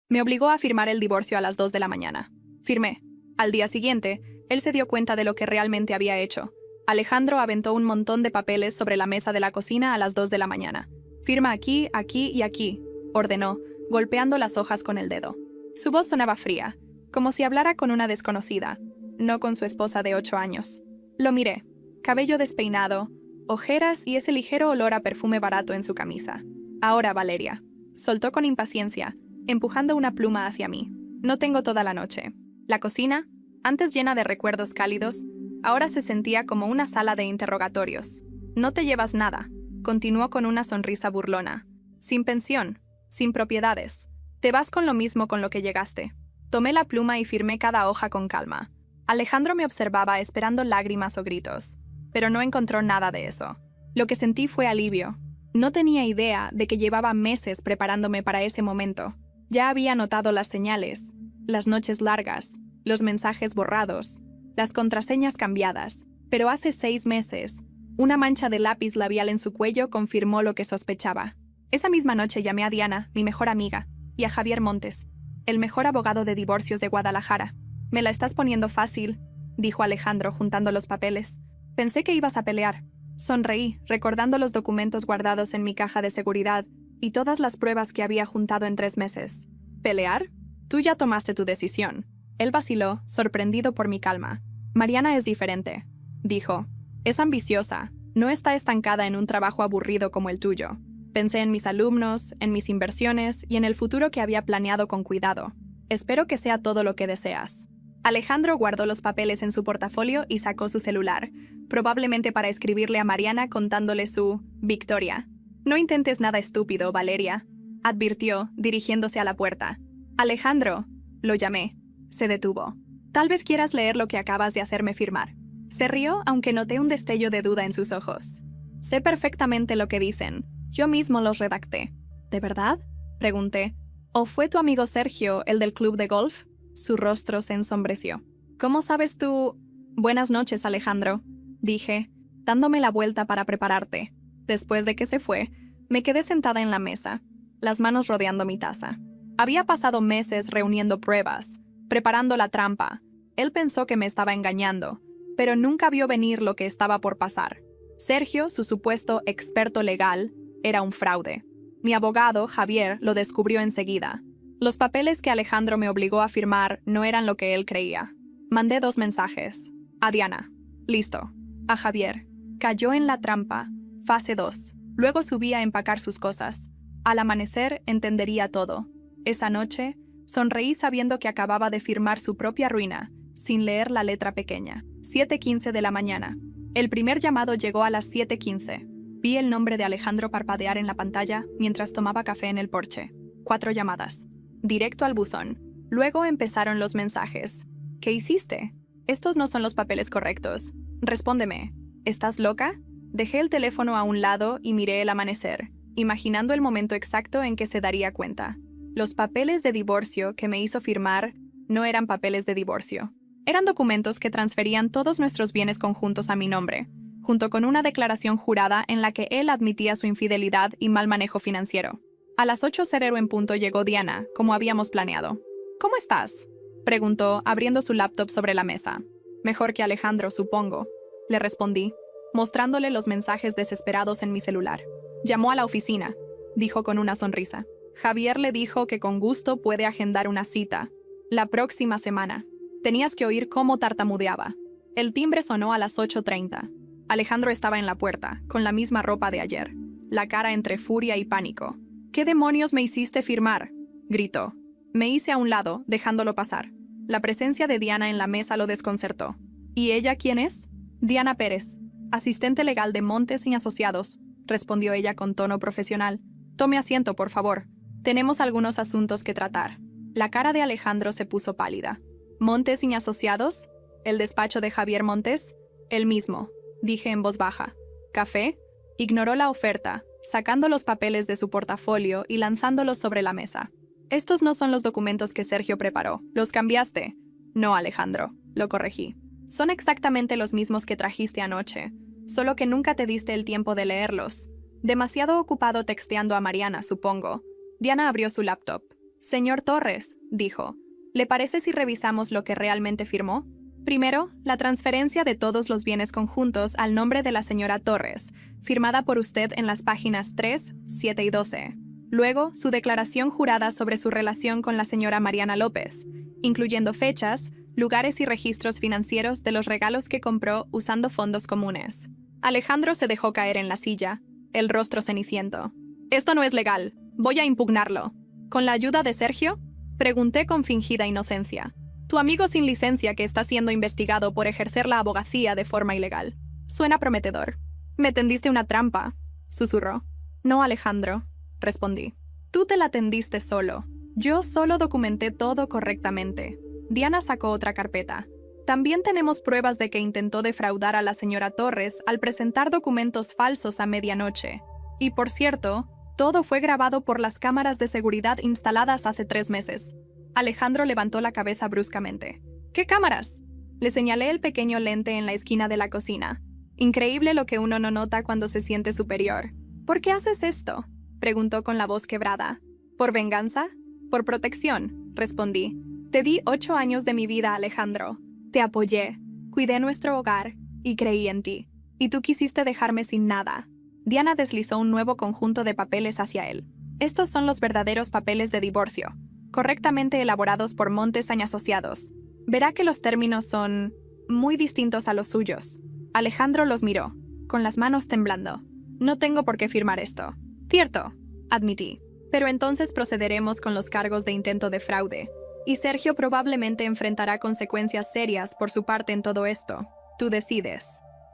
Me obligó a firmar el divorcio a las 2 de la mañana. Firmé. Al día siguiente, él se dio cuenta de lo que realmente había hecho. Alejandro aventó un montón de papeles sobre la mesa de la cocina a las 2 de la mañana. Firma aquí, aquí y aquí, ordenó, golpeando las hojas con el dedo. Su voz sonaba fría, como si hablara con una desconocida, no con su esposa de 8 años. Lo miré. Cabello despeinado, ojeras y ese ligero olor a perfume barato en su camisa. Ahora, Valeria. Soltó con impaciencia, empujando una pluma hacia mí. No tengo toda la noche. La cocina, antes llena de recuerdos cálidos, ahora se sentía como una sala de interrogatorios. No te llevas nada, continuó con una sonrisa burlona. Sin pensión, sin propiedades. Te vas con lo mismo con lo que llegaste. Tomé la pluma y firmé cada hoja con calma. Alejandro me observaba esperando lágrimas o gritos, pero no encontró nada de eso. Lo que sentí fue alivio. No tenía idea de que llevaba meses preparándome para ese momento. Ya había notado las señales, las noches largas, los mensajes borrados, las contraseñas cambiadas, pero hace 6 meses, una mancha de lápiz labial en su cuello confirmó lo que sospechaba. Esa misma noche llamé a Diana, mi mejor amiga, y a Javier Montes, el mejor abogado de divorcios de Guadalajara. «Me la estás poniendo fácil», dijo Alejandro juntando los papeles. «Pensé que ibas a pelear». Sonreí, recordando los documentos guardados en mi caja de seguridad y todas las pruebas que había juntado en 3 meses. ¿Pelear? Tú ya tomaste tu decisión. Él vaciló, sorprendido por mi calma. Mariana es diferente, dijo. Es ambiciosa, no está estancada en un trabajo aburrido como el tuyo. Pensé en mis alumnos, en mis inversiones y en el futuro que había planeado con cuidado. Espero que sea todo lo que deseas. Alejandro guardó los papeles en su portafolio y sacó su celular, probablemente para escribirle a Mariana contándole su victoria. «No intentes nada estúpido, Valeria», advirtió, dirigiéndose a la puerta. «Alejandro», lo llamé. Se detuvo. «Tal vez quieras leer lo que acabas de hacerme firmar». Se rió, aunque noté un destello de duda en sus ojos. «Sé perfectamente lo que dicen. Yo mismo los redacté». «¿De verdad?», pregunté. «¿O fue tu amigo Sergio, el del club de golf?» Su rostro se ensombreció. «¿Cómo sabes tú...?» «Buenas noches, Alejandro», dije, dándome la vuelta para prepararte. Después de que se fue, me quedé sentada en la mesa, las manos rodeando mi taza. Había pasado meses reuniendo pruebas, preparando la trampa. Él pensó que me estaba engañando, pero nunca vio venir lo que estaba por pasar. Sergio, su supuesto experto legal, era un fraude. Mi abogado, Javier, lo descubrió enseguida. Los papeles que Alejandro me obligó a firmar no eran lo que él creía. Mandé 2 mensajes. A Diana. Listo. A Javier. Cayó en la trampa. Fase 2. Luego subí a empacar sus cosas. Al amanecer entendería todo. Esa noche, sonreí sabiendo que acababa de firmar su propia ruina, sin leer la letra pequeña. 7:15 de la mañana. El primer llamado llegó a las 7:15. Vi el nombre de Alejandro parpadear en la pantalla mientras tomaba café en el porche. 4 llamadas. Directo al buzón. Luego empezaron los mensajes. ¿Qué hiciste? Estos no son los papeles correctos. Respóndeme. ¿Estás loca? Dejé el teléfono a un lado y miré el amanecer, imaginando el momento exacto en que se daría cuenta. Los papeles de divorcio que me hizo firmar no eran papeles de divorcio. Eran documentos que transferían todos nuestros bienes conjuntos a mi nombre, junto con una declaración jurada en la que él admitía su infidelidad y mal manejo financiero. A las 8:00 en punto llegó Diana, como habíamos planeado. «¿Cómo estás?», preguntó, abriendo su laptop sobre la mesa. «Mejor que Alejandro, supongo», le respondí, mostrándole los mensajes desesperados en mi celular. «Llamó a la oficina», dijo con una sonrisa. «Javier le dijo que con gusto puede agendar una cita. La próxima semana». Tenías que oír cómo tartamudeaba. El timbre sonó a las 8:30. Alejandro estaba en la puerta, con la misma ropa de ayer, la cara entre furia y pánico. «¿Qué demonios me hiciste firmar?», gritó. Me hice a un lado, dejándolo pasar. La presencia de Diana en la mesa lo desconcertó. «¿Y ella quién es?». «Diana Pérez, asistente legal de Montes y Asociados», respondió ella con tono profesional. «Tome asiento, por favor. Tenemos algunos asuntos que tratar». La cara de Alejandro se puso pálida. «¿Montes y Asociados? ¿El despacho de Javier Montes?». «El mismo», dije en voz baja. «¿Café?». Ignoró la oferta, sacando los papeles de su portafolio y lanzándolos sobre la mesa. «Estos no son los documentos que Sergio preparó. ¿Los cambiaste?». «No, Alejandro», lo corregí. «Son exactamente los mismos que trajiste anoche, solo que nunca te diste el tiempo de leerlos. Demasiado ocupado texteando a Mariana, supongo». Diana abrió su laptop. Señor Torres, dijo, ¿le parece si revisamos lo que realmente firmó? Primero, la transferencia de todos los bienes conjuntos al nombre de la señora Torres, firmada por usted en las páginas 3, 7 y 12. Luego, su declaración jurada sobre su relación con la señora Mariana López, incluyendo fechas, lugares y registros financieros de los regalos que compró usando fondos comunes. Alejandro se dejó caer en la silla, el rostro ceniciento. «Esto no es legal. Voy a impugnarlo». ¿Con la ayuda de Sergio? Pregunté con fingida inocencia. Tu amigo sin licencia que está siendo investigado por ejercer la abogacía de forma ilegal. Suena prometedor. Me tendiste una trampa, susurró. No, Alejandro, respondí. Tú te la tendiste solo. Yo solo documenté todo correctamente. Diana sacó otra carpeta. También tenemos pruebas de que intentó defraudar a la señora Torres al presentar documentos falsos a medianoche. Y por cierto, todo fue grabado por las cámaras de seguridad instaladas hace 3 meses. Alejandro levantó la cabeza bruscamente. ¿Qué cámaras? Le señalé el pequeño lente en la esquina de la cocina. Increíble lo que uno no nota cuando se siente superior. ¿Por qué haces esto? Preguntó con la voz quebrada. ¿Por venganza? Por protección, respondí. Te di 8 años de mi vida, Alejandro. Te apoyé, cuidé nuestro hogar y creí en ti. Y tú quisiste dejarme sin nada. Diana deslizó un nuevo conjunto de papeles hacia él. Estos son los verdaderos papeles de divorcio, correctamente elaborados por Montesañ Asociados. Verá que los términos son muy distintos a los suyos. Alejandro los miró, con las manos temblando. No tengo por qué firmar esto. Cierto, admití. Pero entonces procederemos con los cargos de intento de fraude. Y Sergio probablemente enfrentará consecuencias serias por su parte en todo esto. Tú decides.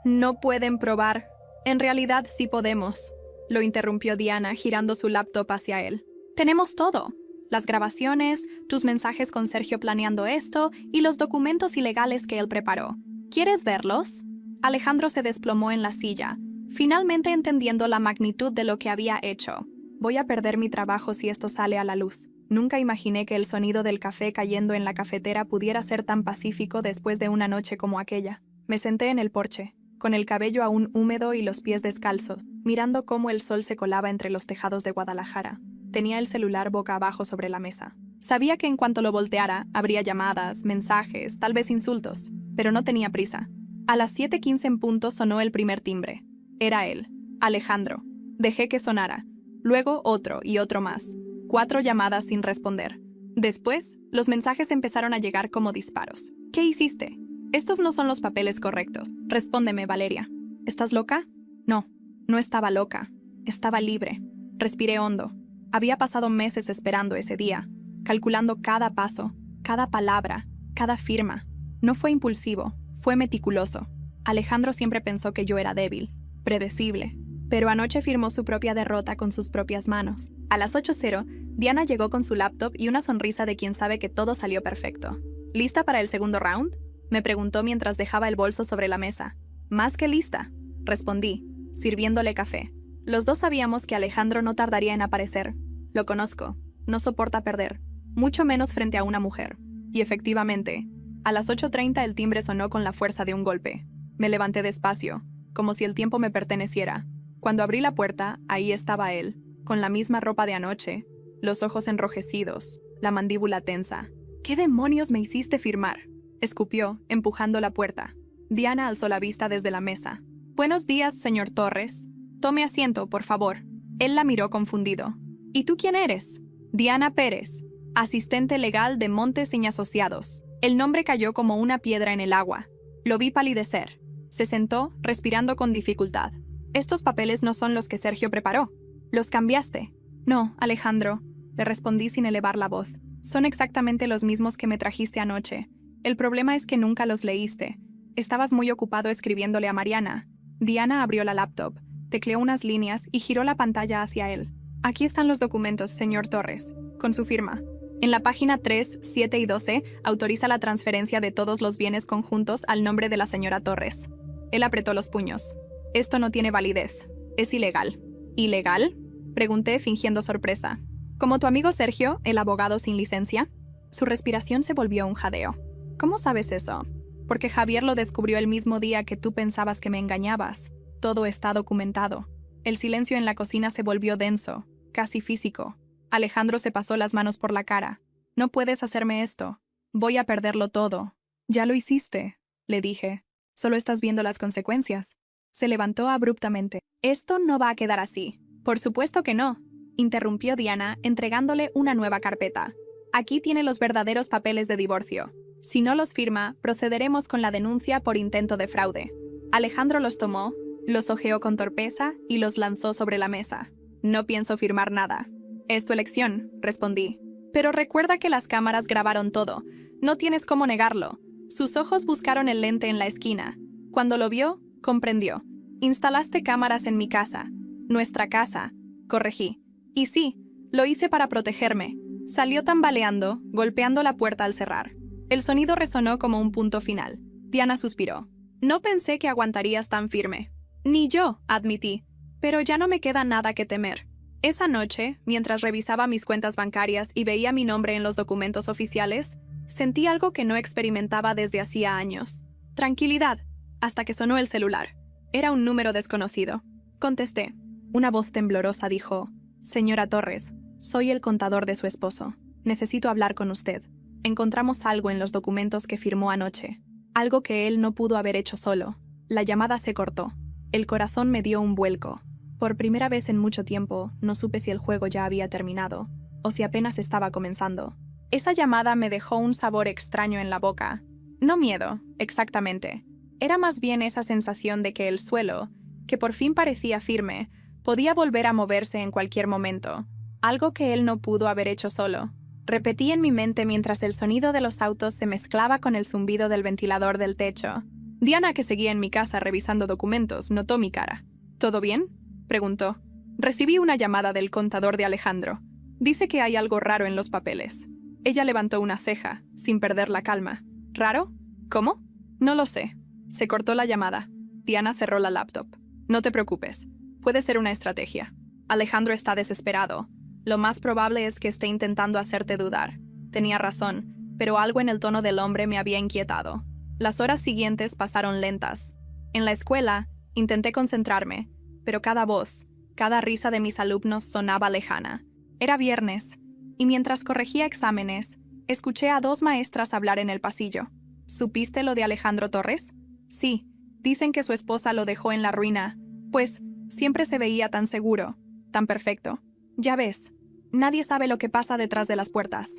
No pueden probar. En realidad sí podemos, lo interrumpió Diana girando su laptop hacia él. Tenemos todo. Las grabaciones, tus mensajes con Sergio planeando esto y los documentos ilegales que él preparó. ¿Quieres verlos? Alejandro se desplomó en la silla, finalmente entendiendo la magnitud de lo que había hecho. Voy a perder mi trabajo si esto sale a la luz. Nunca imaginé que el sonido del café cayendo en la cafetera pudiera ser tan pacífico después de una noche como aquella. Me senté en el porche, con el cabello aún húmedo y los pies descalzos, mirando cómo el sol se colaba entre los tejados de Guadalajara. Tenía el celular boca abajo sobre la mesa. Sabía que en cuanto lo volteara, habría llamadas, mensajes, tal vez insultos, pero no tenía prisa. A las 7:15 en punto sonó el primer timbre. Era él, Alejandro. Dejé que sonara. Luego otro y otro más. 4 llamadas sin responder. Después, los mensajes empezaron a llegar como disparos. ¿Qué hiciste? Estos no son los papeles correctos. Respóndeme, Valeria. ¿Estás loca? No, no estaba loca. Estaba libre. Respiré hondo. Había pasado meses esperando ese día, calculando cada paso, cada palabra, cada firma. No fue impulsivo, fue meticuloso. Alejandro siempre pensó que yo era débil, predecible, pero anoche firmó su propia derrota con sus propias manos. A las 8:00, Diana llegó con su laptop y una sonrisa de quien sabe que todo salió perfecto. ¿Lista para el segundo round?, me preguntó mientras dejaba el bolso sobre la mesa. Más que lista, respondí, sirviéndole café. Los dos sabíamos que Alejandro no tardaría en aparecer. Lo conozco, no soporta perder, mucho menos frente a una mujer. Y efectivamente, a las 8:30 el timbre sonó con la fuerza de un golpe. Me levanté despacio, como si el tiempo me perteneciera. Cuando abrí la puerta, ahí estaba él, con la misma ropa de anoche, los ojos enrojecidos, la mandíbula tensa. ¿Qué demonios me hiciste firmar?, escupió, empujando la puerta. Diana alzó la vista desde la mesa. Buenos días, señor Torres. Tome asiento, por favor. Él la miró confundido. ¿Y tú quién eres? Diana Pérez, asistente legal de Montesañ Asociados. El nombre cayó como una piedra en el agua. Lo vi palidecer. Se sentó, respirando con dificultad. Estos papeles no son los que Sergio preparó. ¿Los cambiaste? No, Alejandro, le respondí sin elevar la voz. Son exactamente los mismos que me trajiste anoche. El problema es que nunca los leíste. Estabas muy ocupado escribiéndole a Mariana. Diana abrió la laptop, tecleó unas líneas y giró la pantalla hacia él. Aquí están los documentos, señor Torres, con su firma. En la página 3, 7 y 12 autoriza la transferencia de todos los bienes conjuntos al nombre de la señora Torres. Él apretó los puños. Esto no tiene validez. Es ilegal. ¿Ilegal?, pregunté fingiendo sorpresa. ¿Como tu amigo Sergio, el abogado sin licencia? Su respiración se volvió un jadeo. ¿Cómo sabes eso? Porque Javier lo descubrió el mismo día que tú pensabas que me engañabas. Todo está documentado. El silencio en la cocina se volvió denso, casi físico. Alejandro se pasó las manos por la cara. No puedes hacerme esto. Voy a perderlo todo. Ya lo hiciste, le dije. Solo estás viendo las consecuencias. Se levantó abruptamente. Esto no va a quedar así. Por supuesto que no, interrumpió Diana, entregándole una nueva carpeta. Aquí tiene los verdaderos papeles de divorcio. Si no los firma, procederemos con la denuncia por intento de fraude. Alejandro los tomó, los hojeó con torpeza y los lanzó sobre la mesa. No pienso firmar nada. Es tu elección, respondí. Pero recuerda que las cámaras grabaron todo. No tienes cómo negarlo. Sus ojos buscaron el lente en la esquina. Cuando lo vio, comprendió. Instalaste cámaras en mi casa. Nuestra casa, corregí. Y sí, lo hice para protegerme. Salió tambaleando, golpeando la puerta al cerrar. El sonido resonó como un punto final. Diana suspiró. No pensé que aguantarías tan firme. Ni yo, admití. Pero ya no me queda nada que temer. Esa noche, mientras revisaba mis cuentas bancarias y veía mi nombre en los documentos oficiales, sentí algo que no experimentaba desde hacía años. Tranquilidad, hasta que sonó el celular. Era un número desconocido. Contesté. Una voz temblorosa dijo: Señora Torres, soy el contador de su esposo. Necesito hablar con usted. Encontramos algo en los documentos que firmó anoche. Algo que él no pudo haber hecho solo. La llamada se cortó. El corazón me dio un vuelco. Por primera vez en mucho tiempo, no supe si el juego ya había terminado, o si apenas estaba comenzando. Esa llamada me dejó un sabor extraño en la boca. No miedo, exactamente. Era más bien esa sensación de que el suelo, que por fin parecía firme, podía volver a moverse en cualquier momento. Algo que él no pudo haber hecho solo. Repetí en mi mente mientras el sonido de los autos se mezclaba con el zumbido del ventilador del techo. Diana, que seguía en mi casa revisando documentos, notó mi cara. ¿Todo bien?, preguntó. Recibí una llamada del contador de Alejandro. Dice que hay algo raro en los papeles. Ella levantó una ceja, sin perder la calma. ¿Raro? ¿Cómo? No lo sé. Se cortó la llamada. Diana cerró la laptop. No te preocupes. Puede ser una estrategia. Alejandro está desesperado. Lo más probable es que esté intentando hacerte dudar. Tenía razón, pero algo en el tono del hombre me había inquietado. Las horas siguientes pasaron lentas. En la escuela, intenté concentrarme, pero cada voz, cada risa de mis alumnos sonaba lejana. Era viernes, y mientras corregía exámenes, escuché a 2 maestras hablar en el pasillo. ¿Supiste lo de Alejandro Torres? Sí, dicen que su esposa lo dejó en la ruina, pues siempre se veía tan seguro, tan perfecto. Ya ves, nadie sabe lo que pasa detrás de las puertas.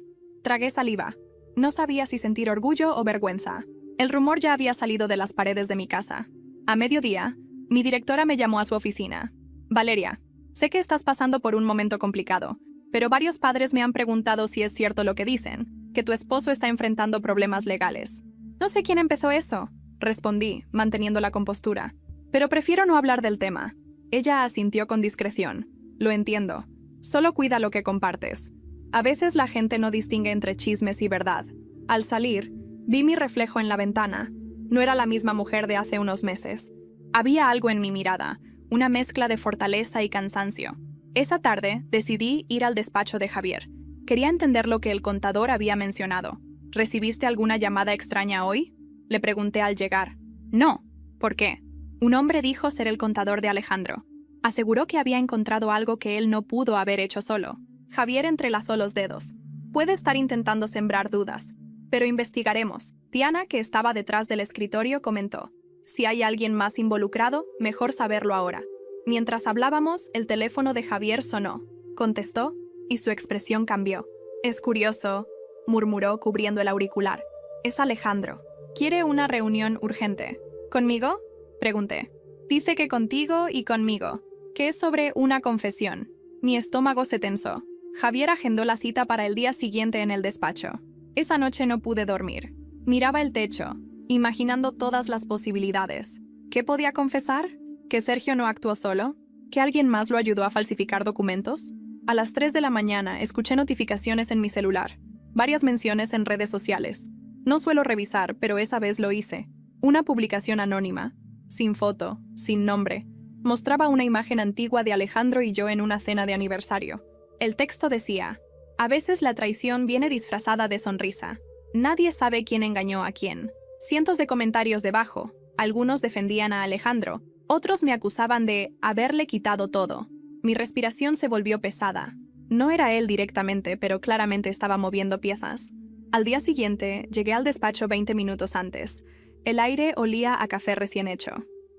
Tragué saliva. No sabía si sentir orgullo o vergüenza. El rumor ya había salido de las paredes de mi casa. A mediodía, mi directora me llamó a su oficina. Valeria, sé que estás pasando por un momento complicado, pero varios padres me han preguntado si es cierto lo que dicen, que tu esposo está enfrentando problemas legales. No sé quién empezó eso, respondí, manteniendo la compostura, pero prefiero no hablar del tema. Ella asintió con discreción. Lo entiendo. Solo cuida lo que compartes. A veces la gente no distingue entre chismes y verdad. Al salir, vi mi reflejo en la ventana. No era la misma mujer de hace unos meses. Había algo en mi mirada, una mezcla de fortaleza y cansancio. Esa tarde decidí ir al despacho de Javier. Quería entender lo que el contador había mencionado. ¿Recibiste alguna llamada extraña hoy?, le pregunté al llegar. No. ¿Por qué? Un hombre dijo ser el contador de Alejandro. Aseguró que había encontrado algo que él no pudo haber hecho solo. Javier entrelazó los dedos. Puede estar intentando sembrar dudas, pero investigaremos. Diana, que estaba detrás del escritorio, comentó. Si hay alguien más involucrado, mejor saberlo ahora. Mientras hablábamos, el teléfono de Javier sonó. Contestó, y su expresión cambió. Es curioso, murmuró cubriendo el auricular. Es Alejandro. Quiere una reunión urgente. ¿Conmigo?, pregunté. Dice que contigo y conmigo, que es sobre una confesión. Mi estómago se tensó. Javier agendó la cita para el día siguiente en el despacho. Esa noche no pude dormir. Miraba el techo, imaginando todas las posibilidades. ¿Qué podía confesar? ¿Que Sergio no actuó solo? ¿Que alguien más lo ayudó a falsificar documentos? A las 3 de la mañana escuché notificaciones en mi celular. Varias menciones en redes sociales. No suelo revisar, pero esa vez lo hice. Una publicación anónima, sin foto, sin nombre. Mostraba una imagen antigua de Alejandro y yo en una cena de aniversario. El texto decía: a veces la traición viene disfrazada de sonrisa. Nadie sabe quién engañó a quién. Cientos de comentarios debajo. Algunos defendían a Alejandro. Otros me acusaban de haberle quitado todo. Mi respiración se volvió pesada. No era él directamente, pero claramente estaba moviendo piezas. Al día siguiente, llegué al despacho 20 minutos antes. El aire olía a café recién hecho.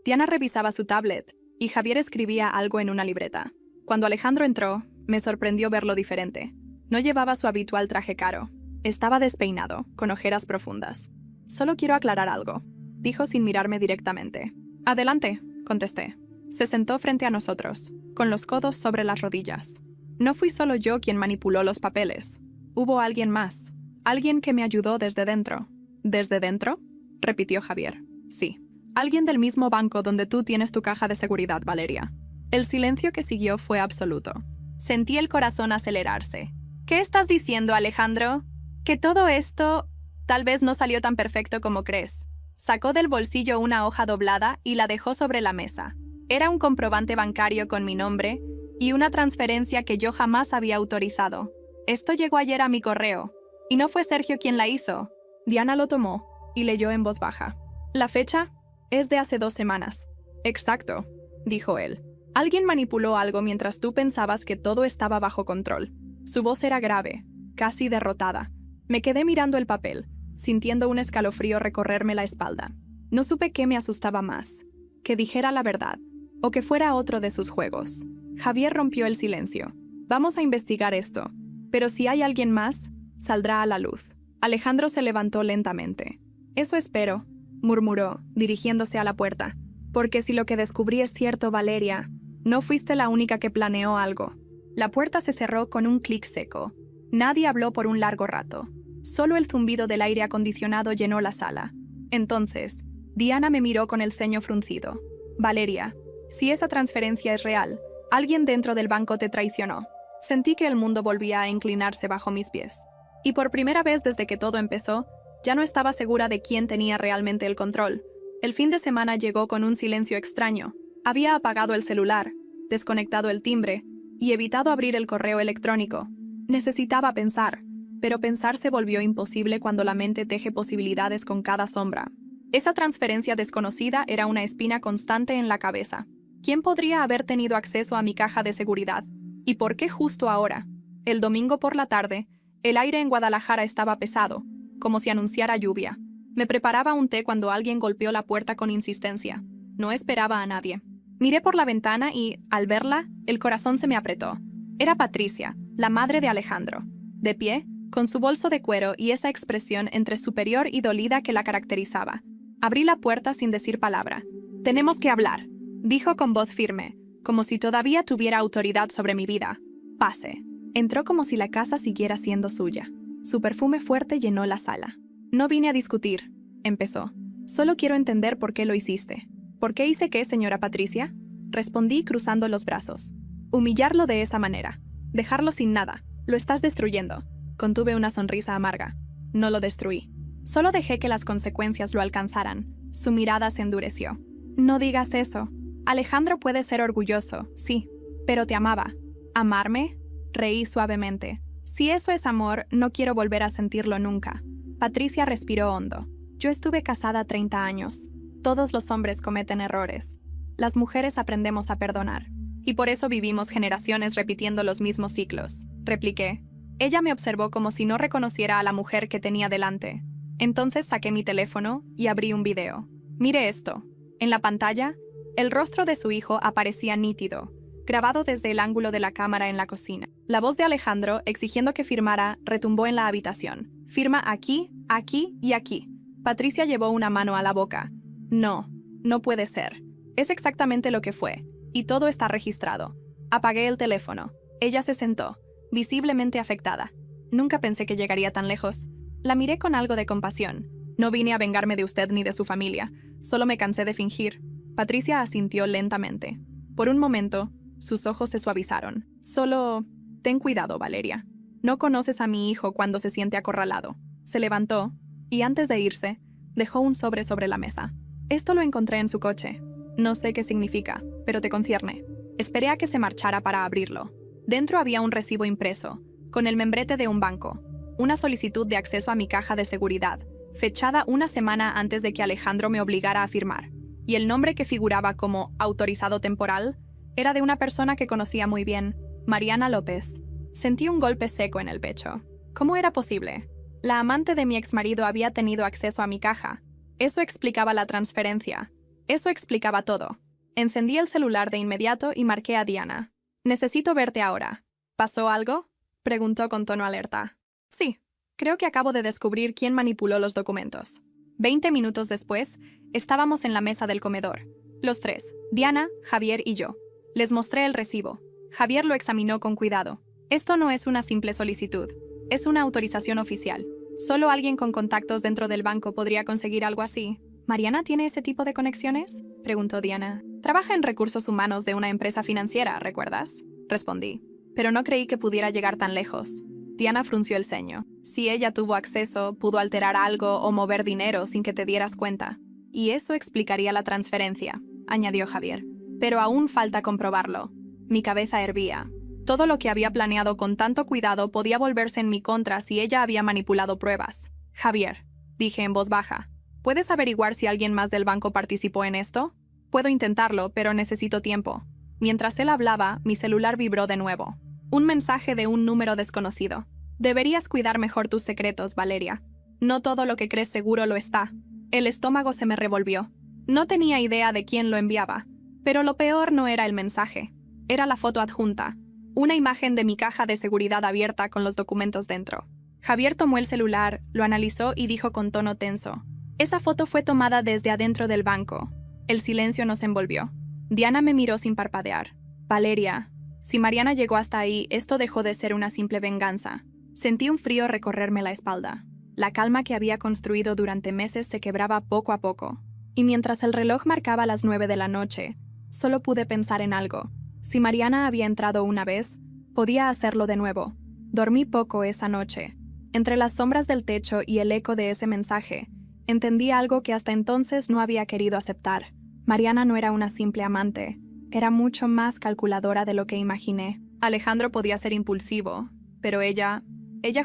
Diana revisaba su tablet y Javier escribía algo en una libreta. Cuando Alejandro entró, me sorprendió verlo diferente. No llevaba su habitual traje caro. Estaba despeinado, con ojeras profundas. «Solo quiero aclarar algo», dijo sin mirarme directamente. «Adelante», contesté. Se sentó frente a nosotros, con los codos sobre las rodillas. No fui solo yo quien manipuló los papeles. Hubo alguien más. Alguien que me ayudó desde dentro. ¿Desde dentro?, repitió Javier. Sí. Alguien del mismo banco donde tú tienes tu caja de seguridad, Valeria. El silencio que siguió fue absoluto. Sentí el corazón acelerarse. ¿Qué estás diciendo, Alejandro? Que todo esto tal vez no salió tan perfecto como crees. Sacó del bolsillo una hoja doblada y la dejó sobre la mesa. Era un comprobante bancario con mi nombre y una transferencia que yo jamás había autorizado. Esto llegó ayer a mi correo. Y no fue Sergio quien la hizo. Diana lo tomó y leyó en voz baja. La fecha es de hace 2 semanas. Exacto, dijo él. Alguien manipuló algo mientras tú pensabas que todo estaba bajo control. Su voz era grave, casi derrotada. Me quedé mirando el papel, sintiendo un escalofrío recorrerme la espalda. No supe qué me asustaba más, que dijera la verdad, o que fuera otro de sus juegos. Javier rompió el silencio. Vamos a investigar esto, pero si hay alguien más, saldrá a la luz. Alejandro se levantó lentamente. Eso espero, murmuró, dirigiéndose a la puerta. Porque si lo que descubrí es cierto, Valeria, no fuiste la única que planeó algo. La puerta se cerró con un clic seco. Nadie habló por un largo rato. Solo el zumbido del aire acondicionado llenó la sala. Entonces, Diana me miró con el ceño fruncido. Valeria, si esa transferencia es real, alguien dentro del banco te traicionó. Sentí que el mundo volvía a inclinarse bajo mis pies. Y por primera vez desde que todo empezó, ya no estaba segura de quién tenía realmente el control. El fin de semana llegó con un silencio extraño. Había apagado el celular, desconectado el timbre y evitado abrir el correo electrónico. Necesitaba pensar, pero pensar se volvió imposible cuando la mente teje posibilidades con cada sombra. Esa transferencia desconocida era una espina constante en la cabeza. ¿Quién podría haber tenido acceso a mi caja de seguridad? ¿Y por qué justo ahora? El domingo por la tarde, el aire en Guadalajara estaba pesado, como si anunciara lluvia. Me preparaba un té cuando alguien golpeó la puerta con insistencia. No esperaba a nadie. Miré por la ventana y, al verla, el corazón se me apretó. Era Patricia, la madre de Alejandro. De pie, con su bolso de cuero y esa expresión entre superior y dolida que la caracterizaba. Abrí la puerta sin decir palabra. «Tenemos que hablar», dijo con voz firme, como si todavía tuviera autoridad sobre mi vida. «Pase». Entró como si la casa siguiera siendo suya. Su perfume fuerte llenó la sala. «No vine a discutir», empezó. «Solo quiero entender por qué lo hiciste». «¿Por qué hice qué, señora Patricia?», respondí cruzando los brazos. «Humillarlo de esa manera. Dejarlo sin nada. Lo estás destruyendo». Contuve una sonrisa amarga. No lo destruí. Solo dejé que las consecuencias lo alcanzaran. Su mirada se endureció. «No digas eso. Alejandro puede ser orgulloso, sí, pero te amaba». «¿Amarme?», reí suavemente. «Si eso es amor, no quiero volver a sentirlo nunca». Patricia respiró hondo. «Yo estuve casada 30 años. Todos los hombres cometen errores. Las mujeres aprendemos a perdonar. Y por eso vivimos generaciones repitiendo los mismos ciclos», repliqué. Ella me observó como si no reconociera a la mujer que tenía delante. Entonces saqué mi teléfono y abrí un video. «Mire esto». En la pantalla, el rostro de su hijo aparecía nítido, grabado desde el ángulo de la cámara en la cocina. La voz de Alejandro, exigiendo que firmara, retumbó en la habitación. «Firma aquí, aquí y aquí». Patricia llevó una mano a la boca. «No, no puede ser. Es exactamente lo que fue, y todo está registrado». Apagué el teléfono. Ella se sentó, visiblemente afectada. Nunca pensé que llegaría tan lejos. La miré con algo de compasión. «No vine a vengarme de usted ni de su familia. Solo me cansé de fingir». Patricia asintió lentamente. Por un momento, sus ojos se suavizaron. «Solo ten cuidado, Valeria. No conoces a mi hijo cuando se siente acorralado». Se levantó y antes de irse, dejó un sobre la mesa. «Esto lo encontré en su coche. No sé qué significa, pero te concierne». Esperé a que se marchara para abrirlo. Dentro había un recibo impreso, con el membrete de un banco, una solicitud de acceso a mi caja de seguridad, fechada una semana antes de que Alejandro me obligara a firmar, y el nombre que figuraba como autorizado temporal era de una persona que conocía muy bien, Mariana López. Sentí un golpe seco en el pecho. ¿Cómo era posible? La amante de mi exmarido había tenido acceso a mi caja. Eso explicaba la transferencia. Eso explicaba todo. Encendí el celular de inmediato y marqué a Diana. «Necesito verte ahora». «¿Pasó algo?», preguntó con tono alerta. «Sí, creo que acabo de descubrir quién manipuló los documentos». 20 minutos después, estábamos en la mesa del comedor. Los tres, Diana, Javier y yo. Les mostré el recibo. Javier lo examinó con cuidado. «Esto no es una simple solicitud. Es una autorización oficial. Solo alguien con contactos dentro del banco podría conseguir algo así». «¿Mariana tiene ese tipo de conexiones?», preguntó Diana. «Trabaja en recursos humanos de una empresa financiera, ¿recuerdas?», respondí. «Pero no creí que pudiera llegar tan lejos». Diana frunció el ceño. «Si ella tuvo acceso, pudo alterar algo o mover dinero sin que te dieras cuenta. Y eso explicaría la transferencia», añadió Javier. «Pero aún falta comprobarlo». Mi cabeza hervía. Todo lo que había planeado con tanto cuidado podía volverse en mi contra si ella había manipulado pruebas. «Javier», dije en voz baja, ¿puedes averiguar si alguien más del banco participó en esto? Puedo intentarlo, pero necesito tiempo. Mientras él hablaba, mi celular vibró de nuevo. Un mensaje de un número desconocido. «Deberías cuidar mejor tus secretos, Valeria. No todo lo que crees seguro lo está». El estómago se me revolvió. No tenía idea de quién lo enviaba. Pero lo peor no era el mensaje. Era la foto adjunta. Una imagen de mi caja de seguridad abierta con los documentos dentro. Javier tomó el celular, lo analizó y dijo con tono tenso: «Esa foto fue tomada desde adentro del banco». El silencio nos envolvió. Diana me miró sin parpadear. «Valeria, si Mariana llegó hasta ahí, esto dejó de ser una simple venganza». Sentí un frío recorrerme la espalda. La calma que había construido durante meses se quebraba poco a poco. Y mientras el reloj marcaba las 9 de la noche, solo pude pensar en algo. Si Mariana había entrado una vez, podía hacerlo de nuevo. Dormí poco esa noche. Entre las sombras del techo y el eco de ese mensaje, entendí algo que hasta entonces no había querido aceptar. Mariana no era una simple amante. Era mucho más calculadora de lo que imaginé. Alejandro podía ser impulsivo, pero ella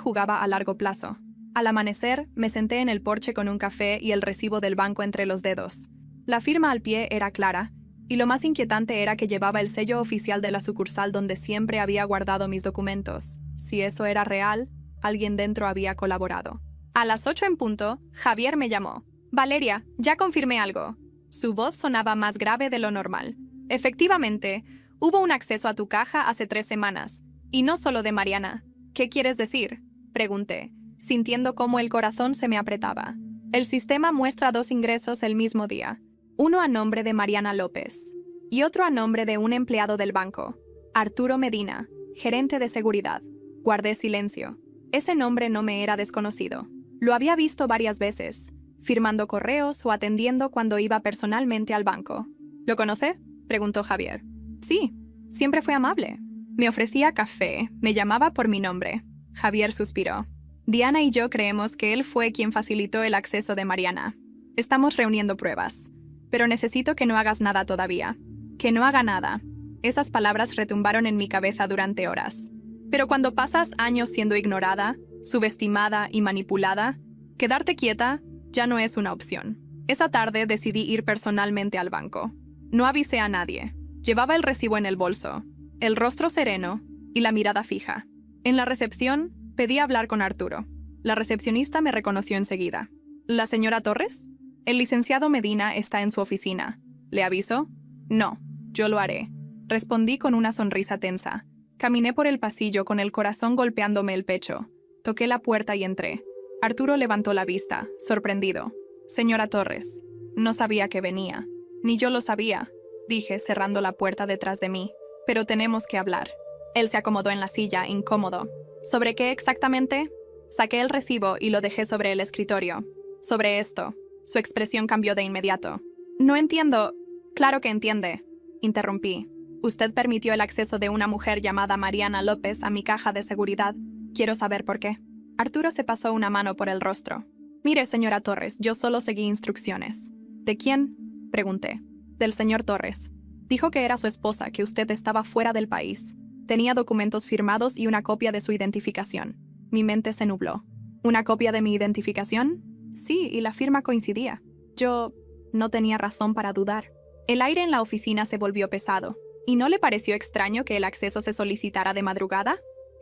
jugaba a largo plazo. Al amanecer, me senté en el porche con un café y el recibo del banco entre los dedos. La firma al pie era clara, y lo más inquietante era que llevaba el sello oficial de la sucursal donde siempre había guardado mis documentos. Si eso era real, alguien dentro había colaborado. A las 8 en punto, Javier me llamó. «Valeria, ya confirmé algo». Su voz sonaba más grave de lo normal. «Efectivamente, hubo un acceso a tu caja hace 3 semanas, y no solo de Mariana». «¿Qué quieres decir?», pregunté, sintiendo cómo el corazón se me apretaba. «El sistema muestra 2 ingresos el mismo día. Uno a nombre de Mariana López y otro a nombre de un empleado del banco, Arturo Medina, gerente de seguridad». Guardé silencio. Ese nombre no me era desconocido. Lo había visto varias veces, firmando correos o atendiendo cuando iba personalmente al banco. «¿Lo conoce?», preguntó Javier. «Sí, siempre fue amable. Me ofrecía café, me llamaba por mi nombre». Javier suspiró. «Diana y yo creemos que él fue quien facilitó el acceso de Mariana. Estamos reuniendo pruebas. Pero necesito que no hagas nada todavía. Que no haga nada». Esas palabras retumbaron en mi cabeza durante horas. Pero cuando pasas años siendo ignorada, subestimada y manipulada, quedarte quieta ya no es una opción. Esa tarde decidí ir personalmente al banco. No avisé a nadie. Llevaba el recibo en el bolso, el rostro sereno y la mirada fija. En la recepción, pedí hablar con Arturo. La recepcionista me reconoció enseguida. «¿La señora Torres?». «El licenciado Medina está en su oficina. ¿Le aviso?». «No, yo lo haré», respondí con una sonrisa tensa. Caminé por el pasillo con el corazón golpeándome el pecho. Toqué la puerta y entré. Arturo levantó la vista, sorprendido. «Señora Torres, no sabía que venía». «Ni yo lo sabía», dije, cerrando la puerta detrás de mí. «Pero tenemos que hablar». Él se acomodó en la silla, incómodo. «¿Sobre qué exactamente?». Saqué el recibo y lo dejé sobre el escritorio. «Sobre esto». Su expresión cambió de inmediato. «No entiendo». «Claro que entiende», interrumpí. «Usted permitió el acceso de una mujer llamada Mariana López a mi caja de seguridad. Quiero saber por qué». Arturo se pasó una mano por el rostro. «Mire, señora Torres, yo solo seguí instrucciones». «¿De quién?», pregunté. «Del señor Torres. Dijo que era su esposa, que usted estaba fuera del país. Tenía documentos firmados y una copia de su identificación». Mi mente se nubló. «¿Una copia de mi identificación?». «Sí, y la firma coincidía». Yo no tenía razón para dudar. El aire en la oficina se volvió pesado. «¿Y no le pareció extraño que el acceso se solicitara de madrugada?»,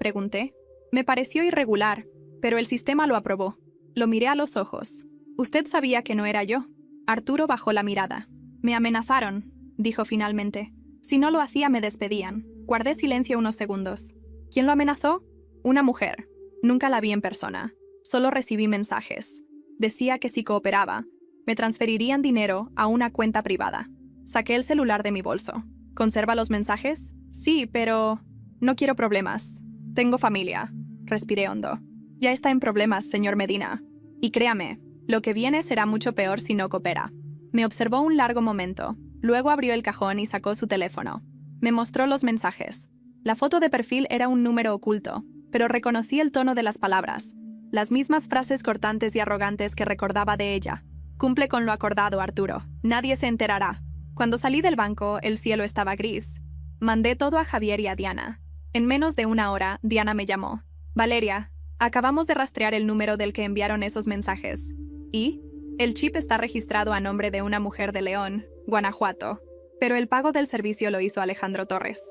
Pregunté. Me pareció irregular, pero el sistema lo aprobó. Lo miré a los ojos. Usted sabía que no era yo. Arturo bajó la mirada. Me amenazaron, dijo finalmente. Si no lo hacía, me despedían. Guardé silencio unos segundos. ¿Quién lo amenazó? Una mujer. Nunca la vi en persona. Solo recibí mensajes. Decía que si cooperaba, me transferirían dinero a una cuenta privada. Saqué el celular de mi bolso. ¿Conserva los mensajes? Sí, pero no quiero problemas. Tengo familia. Respiré hondo. Ya está en problemas, señor Medina. Y créame, lo que viene será mucho peor si no coopera. Me observó un largo momento. Luego abrió el cajón y sacó su teléfono. Me mostró los mensajes. La foto de perfil era un número oculto, pero reconocí el tono de las palabras. Las mismas frases cortantes y arrogantes que recordaba de ella. Cumple con lo acordado, Arturo. Nadie se enterará. Cuando salí del banco, el cielo estaba gris. Mandé todo a Javier y a Diana. En menos de una hora, Diana me llamó. Valeria, acabamos de rastrear el número del que enviaron esos mensajes. ¿Y? El chip está registrado a nombre de una mujer de León, Guanajuato. Pero el pago del servicio lo hizo Alejandro Torres.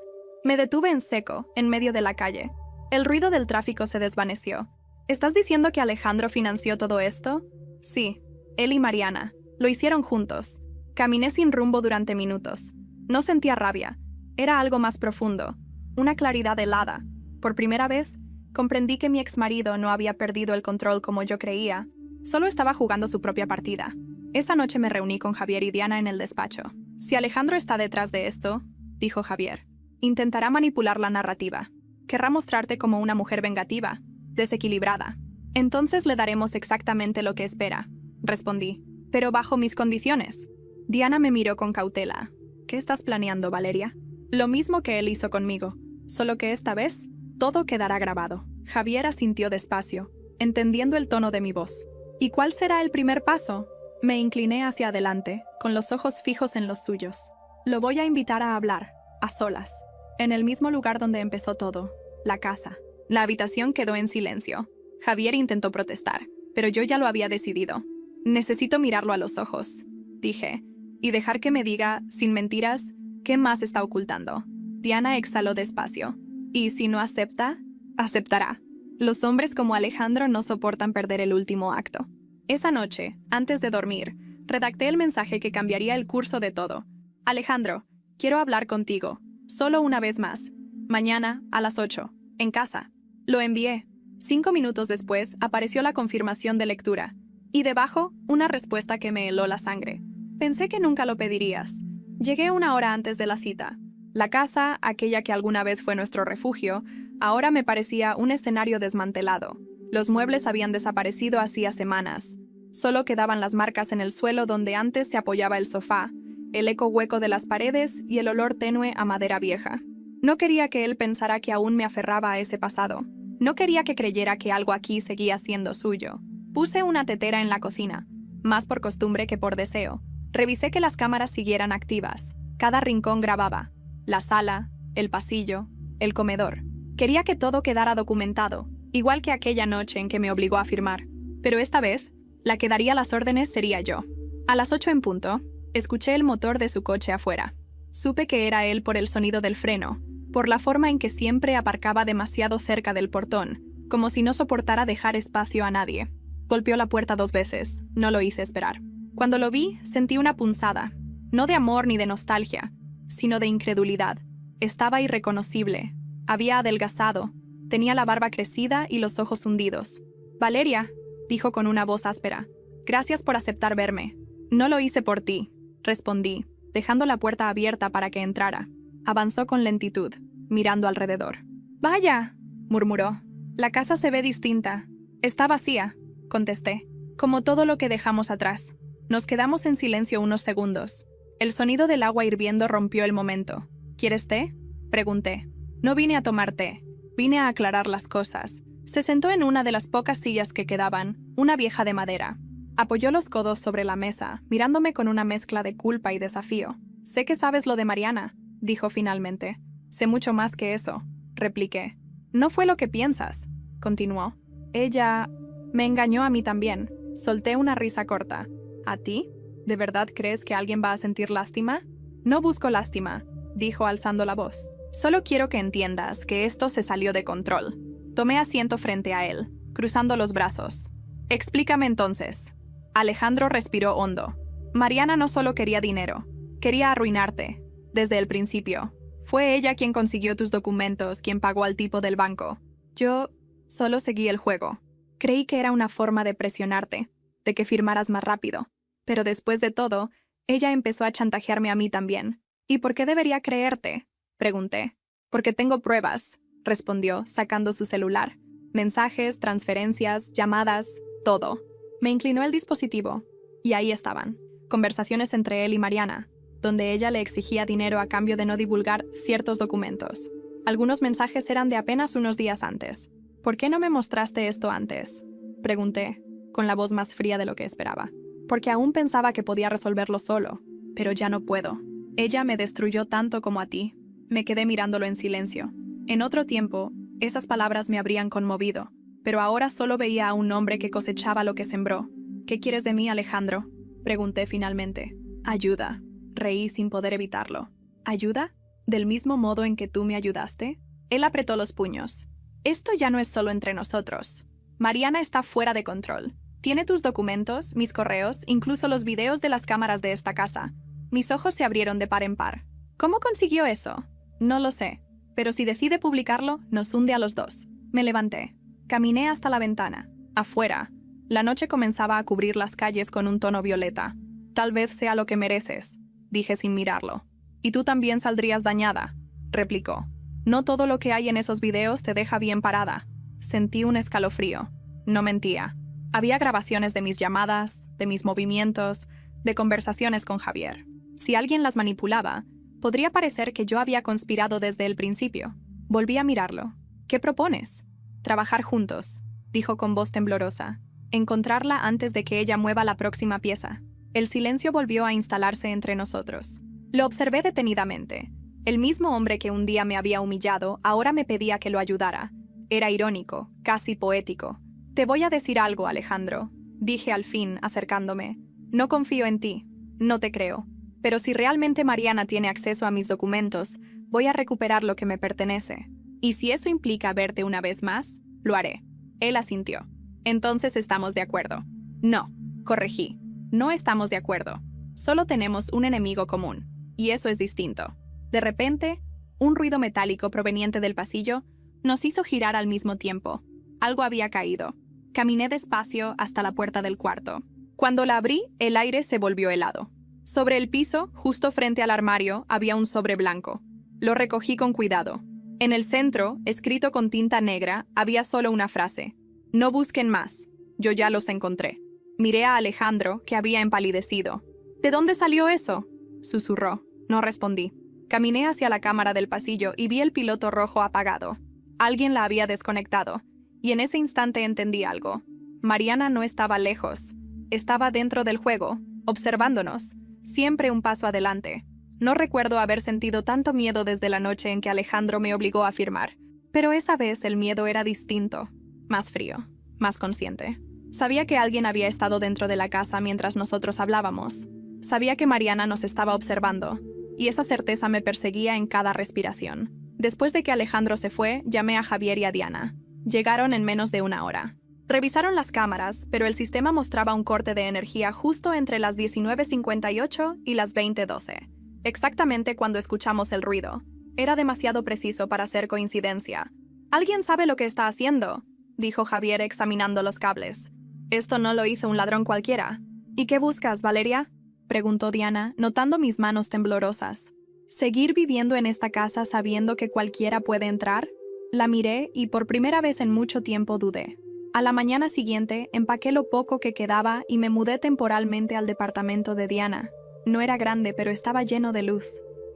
Me detuve en seco, en medio de la calle. El ruido del tráfico se desvaneció. ¿Estás diciendo que Alejandro financió todo esto? Sí, él y Mariana. Lo hicieron juntos. Caminé sin rumbo durante minutos. No sentía rabia. Era algo más profundo. Una claridad helada. Por primera vez, comprendí que mi exmarido no había perdido el control como yo creía. Solo estaba jugando su propia partida. Esa noche me reuní con Javier y Diana en el despacho. Si Alejandro está detrás de esto, dijo Javier, intentará manipular la narrativa. Querrá mostrarte como una mujer vengativa, desequilibrada. Entonces le daremos exactamente lo que espera, respondí, pero bajo mis condiciones. Diana me miró con cautela. ¿Qué estás planeando, Valeria? Lo mismo que él hizo conmigo, solo que esta vez todo quedará grabado. Javier asintió despacio, entendiendo el tono de mi voz. ¿Y cuál será el primer paso? Me incliné hacia adelante, con los ojos fijos en los suyos. Lo voy a invitar a hablar, a solas, en el mismo lugar donde empezó todo, la casa. La habitación quedó en silencio. Javier intentó protestar, pero yo ya lo había decidido. Necesito mirarlo a los ojos, dije, y dejar que me diga, sin mentiras, qué más está ocultando. Diana exhaló despacio. Y si no acepta, aceptará. Los hombres como Alejandro no soportan perder el último acto. Esa noche, antes de dormir, redacté el mensaje que cambiaría el curso de todo. Alejandro, quiero hablar contigo, solo una vez más. Mañana, a las 8, en casa. Lo envié. 5 minutos después, apareció la confirmación de lectura. Y debajo, una respuesta que me heló la sangre. Pensé que nunca lo pedirías. Llegué 1 hora antes de la cita. La casa, aquella que alguna vez fue nuestro refugio, ahora me parecía un escenario desmantelado. Los muebles habían desaparecido hacía semanas. Solo quedaban las marcas en el suelo donde antes se apoyaba el sofá, el eco hueco de las paredes y el olor tenue a madera vieja. No quería que él pensara que aún me aferraba a ese pasado. No quería que creyera que algo aquí seguía siendo suyo. Puse una tetera en la cocina, más por costumbre que por deseo. Revisé que las cámaras siguieran activas. Cada rincón grababa. La sala, el pasillo, el comedor. Quería que todo quedara documentado, igual que aquella noche en que me obligó a firmar. Pero esta vez, la que daría las órdenes sería yo. A las 8 en punto, escuché el motor de su coche afuera. Supe que era él por el sonido del freno, por la forma en que siempre aparcaba demasiado cerca del portón, como si no soportara dejar espacio a nadie. Golpeó la puerta 2 veces, no lo hice esperar. Cuando lo vi, sentí una punzada, no de amor ni de nostalgia, sino de incredulidad. Estaba irreconocible. Había adelgazado, tenía la barba crecida y los ojos hundidos. «Valeria», dijo con una voz áspera, «gracias por aceptar verme». «No lo hice por ti», respondí, dejando la puerta abierta para que entrara. Avanzó con lentitud, mirando alrededor. «Vaya», murmuró, «la casa se ve distinta». «Está vacía», contesté, «como todo lo que dejamos atrás». Nos quedamos en silencio unos segundos. El sonido del agua hirviendo rompió el momento. «¿Quieres té?», pregunté. «No vine a tomar té, vine a aclarar las cosas». Se sentó en una de las pocas sillas que quedaban, una vieja de madera. Apoyó los codos sobre la mesa, mirándome con una mezcla de culpa y desafío. «Sé que sabes lo de Mariana», dijo finalmente. «Sé mucho más que eso», repliqué. «No fue lo que piensas», continuó. «Ella me engañó a mí también». Solté una risa corta. «¿A ti? ¿De verdad crees que alguien va a sentir lástima?» «No busco lástima», dijo alzando la voz. «Solo quiero que entiendas que esto se salió de control». Tomé asiento frente a él, cruzando los brazos. Explícame entonces. Alejandro respiró hondo. Mariana no solo quería dinero, quería arruinarte. Desde el principio. Fue ella quien consiguió tus documentos, quien pagó al tipo del banco. Yo solo seguí el juego. Creí que era una forma de presionarte, de que firmaras más rápido. Pero después de todo, ella empezó a chantajearme a mí también. ¿Y por qué debería creerte? Pregunté. Porque tengo pruebas, respondió, sacando su celular. Mensajes, transferencias, llamadas, todo. Me inclinó el dispositivo, y ahí estaban. Conversaciones entre él y Mariana, donde ella le exigía dinero a cambio de no divulgar ciertos documentos. Algunos mensajes eran de apenas unos días antes. ¿Por qué no me mostraste esto antes? Pregunté, con la voz más fría de lo que esperaba. Porque aún pensaba que podía resolverlo solo, pero ya no puedo. Ella me destruyó tanto como a ti. Me quedé mirándolo en silencio. En otro tiempo, esas palabras me habrían conmovido, pero ahora solo veía a un hombre que cosechaba lo que sembró. ¿Qué quieres de mí, Alejandro? Pregunté finalmente. Ayuda. Reí sin poder evitarlo. ¿Ayuda? ¿Del mismo modo en que tú me ayudaste? Él apretó los puños. Esto ya no es solo entre nosotros. Mariana está fuera de control. Tiene tus documentos, mis correos, incluso los videos de las cámaras de esta casa. Mis ojos se abrieron de par en par. ¿Cómo consiguió eso? No lo sé. Pero si decide publicarlo, nos hunde a los dos. Me levanté. Caminé hasta la ventana. Afuera. La noche comenzaba a cubrir las calles con un tono violeta. Tal vez sea lo que mereces, dije sin mirarlo. Y tú también saldrías dañada, replicó. No todo lo que hay en esos videos te deja bien parada. Sentí un escalofrío. No mentía. Había grabaciones de mis llamadas, de mis movimientos, de conversaciones con Javier. Si alguien las manipulaba, podría parecer que yo había conspirado desde el principio. Volví a mirarlo. ¿Qué propones? Trabajar juntos, dijo con voz temblorosa. Encontrarla antes de que ella mueva la próxima pieza. El silencio volvió a instalarse entre nosotros. Lo observé detenidamente. El mismo hombre que un día me había humillado, ahora me pedía que lo ayudara. Era irónico, casi poético. Te voy a decir algo, Alejandro, dije al fin, acercándome. No confío en ti. No te creo. Pero si realmente Mariana tiene acceso a mis documentos, voy a recuperar lo que me pertenece. Y si eso implica verte una vez más, lo haré. Él asintió. Entonces estamos de acuerdo. No, corregí. No estamos de acuerdo. Solo tenemos un enemigo común. Y eso es distinto. De repente, un ruido metálico proveniente del pasillo nos hizo girar al mismo tiempo. Algo había caído. Caminé despacio hasta la puerta del cuarto. Cuando la abrí, el aire se volvió helado. Sobre el piso, justo frente al armario, había un sobre blanco. Lo recogí con cuidado. En el centro, escrito con tinta negra, había solo una frase. No busquen más. Yo ya los encontré. Miré a Alejandro, que había empalidecido. ¿De dónde salió eso? Susurró. No respondí. Caminé hacia la cámara del pasillo y vi el piloto rojo apagado. Alguien la había desconectado. Y en ese instante entendí algo. Mariana no estaba lejos. Estaba dentro del juego, observándonos. Siempre un paso adelante. No recuerdo haber sentido tanto miedo desde la noche en que Alejandro me obligó a firmar. Pero esa vez el miedo era distinto. Más frío. Más consciente. Sabía que alguien había estado dentro de la casa mientras nosotros hablábamos. Sabía que Mariana nos estaba observando. Y esa certeza me perseguía en cada respiración. Después de que Alejandro se fue, llamé a Javier y a Diana. Llegaron en menos de una hora. Revisaron las cámaras, pero el sistema mostraba un corte de energía justo entre las 19:58 y las 20:12. Exactamente cuando escuchamos el ruido. Era demasiado preciso para ser coincidencia. ¿Alguien sabe lo que está haciendo?, dijo Javier examinando los cables. Esto no lo hizo un ladrón cualquiera. ¿Y qué buscas, Valeria?, preguntó Diana, notando mis manos temblorosas. ¿Seguir viviendo en esta casa sabiendo que cualquiera puede entrar? La miré y por primera vez en mucho tiempo dudé. A la mañana siguiente, empaqué lo poco que quedaba y me mudé temporalmente al departamento de Diana. No era grande, pero estaba lleno de luz.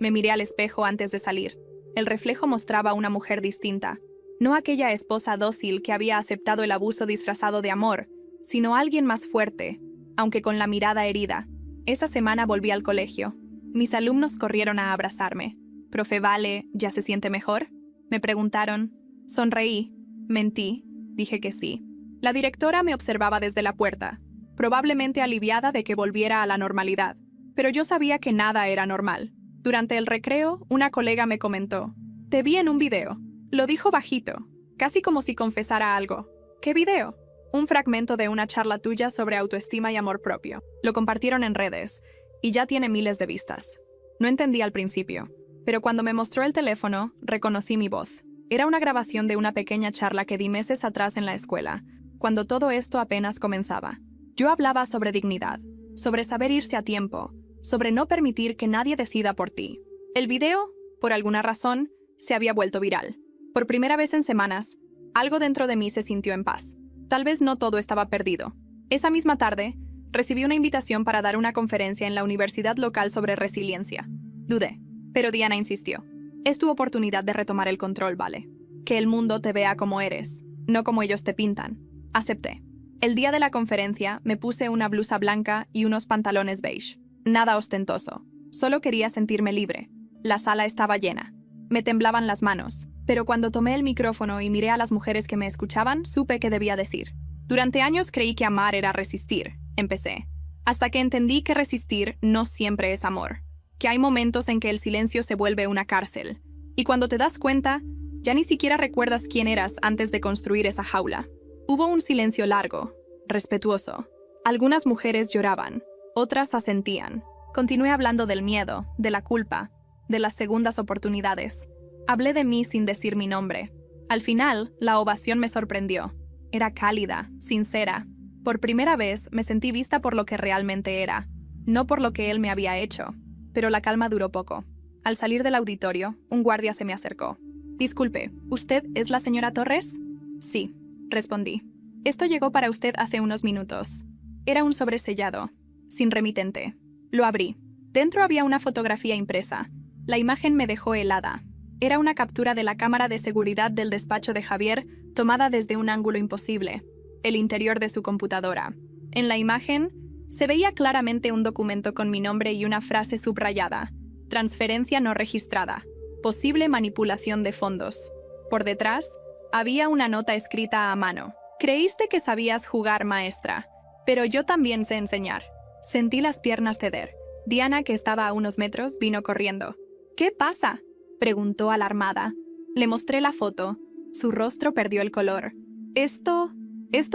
Me miré al espejo antes de salir. El reflejo mostraba a una mujer distinta. No aquella esposa dócil que había aceptado el abuso disfrazado de amor, sino alguien más fuerte, aunque con la mirada herida. Esa semana volví al colegio. Mis alumnos corrieron a abrazarme. «Profe Vale, ¿ya se siente mejor?», me preguntaron. Sonreí. Mentí. Dije que sí. La directora me observaba desde la puerta, probablemente aliviada de que volviera a la normalidad. Pero yo sabía que nada era normal. Durante el recreo, una colega me comentó: «Te vi en un video». Lo dijo bajito, casi como si confesara algo. ¿Qué video? Un fragmento de una charla tuya sobre autoestima y amor propio. Lo compartieron en redes y ya tiene miles de vistas. No entendí al principio, pero cuando me mostró el teléfono, reconocí mi voz. Era una grabación de una pequeña charla que di meses atrás en la escuela, cuando todo esto apenas comenzaba. Yo hablaba sobre dignidad, sobre saber irse a tiempo, sobre no permitir que nadie decida por ti. El video, por alguna razón, se había vuelto viral. Por primera vez en semanas, algo dentro de mí se sintió en paz. Tal vez no todo estaba perdido. Esa misma tarde, recibí una invitación para dar una conferencia en la universidad local sobre resiliencia. Dudé, pero Diana insistió. Es tu oportunidad de retomar el control, ¿vale? Que el mundo te vea como eres, no como ellos te pintan. Acepté. El día de la conferencia me puse una blusa blanca y unos pantalones beige. Nada ostentoso. Solo quería sentirme libre. La sala estaba llena. Me temblaban las manos, pero cuando tomé el micrófono y miré a las mujeres que me escuchaban, supe qué debía decir. Durante años creí que amar era resistir, empecé, hasta que entendí que resistir no siempre es amor, que hay momentos en que el silencio se vuelve una cárcel, y cuando te das cuenta, ya ni siquiera recuerdas quién eras antes de construir esa jaula. Hubo un silencio largo, respetuoso. Algunas mujeres lloraban, otras asentían. Continué hablando del miedo, de la culpa, de las segundas oportunidades. Hablé de mí sin decir mi nombre. Al final, la ovación me sorprendió. Era cálida, sincera. Por primera vez me sentí vista por lo que realmente era, no por lo que él me había hecho. Pero la calma duró poco. Al salir del auditorio, un guardia se me acercó. «Disculpe, ¿usted es la señora Torres?» «Sí», respondí. «Esto llegó para usted hace unos minutos». Era un sobresellado, sin remitente. Lo abrí. Dentro había una fotografía impresa. La imagen me dejó helada. Era una captura de la cámara de seguridad del despacho de Javier, tomada desde un ángulo imposible, el interior de su computadora. En la imagen, se veía claramente un documento con mi nombre y una frase subrayada: transferencia no registrada, posible manipulación de fondos. Por detrás, había una nota escrita a mano. Creíste que sabías jugar, maestra, pero yo también sé enseñar. Sentí las piernas ceder. Diana, que estaba a unos metros, vino corriendo. ¿Qué pasa?, preguntó alarmada. Le mostré la foto. Su rostro perdió el color. Esto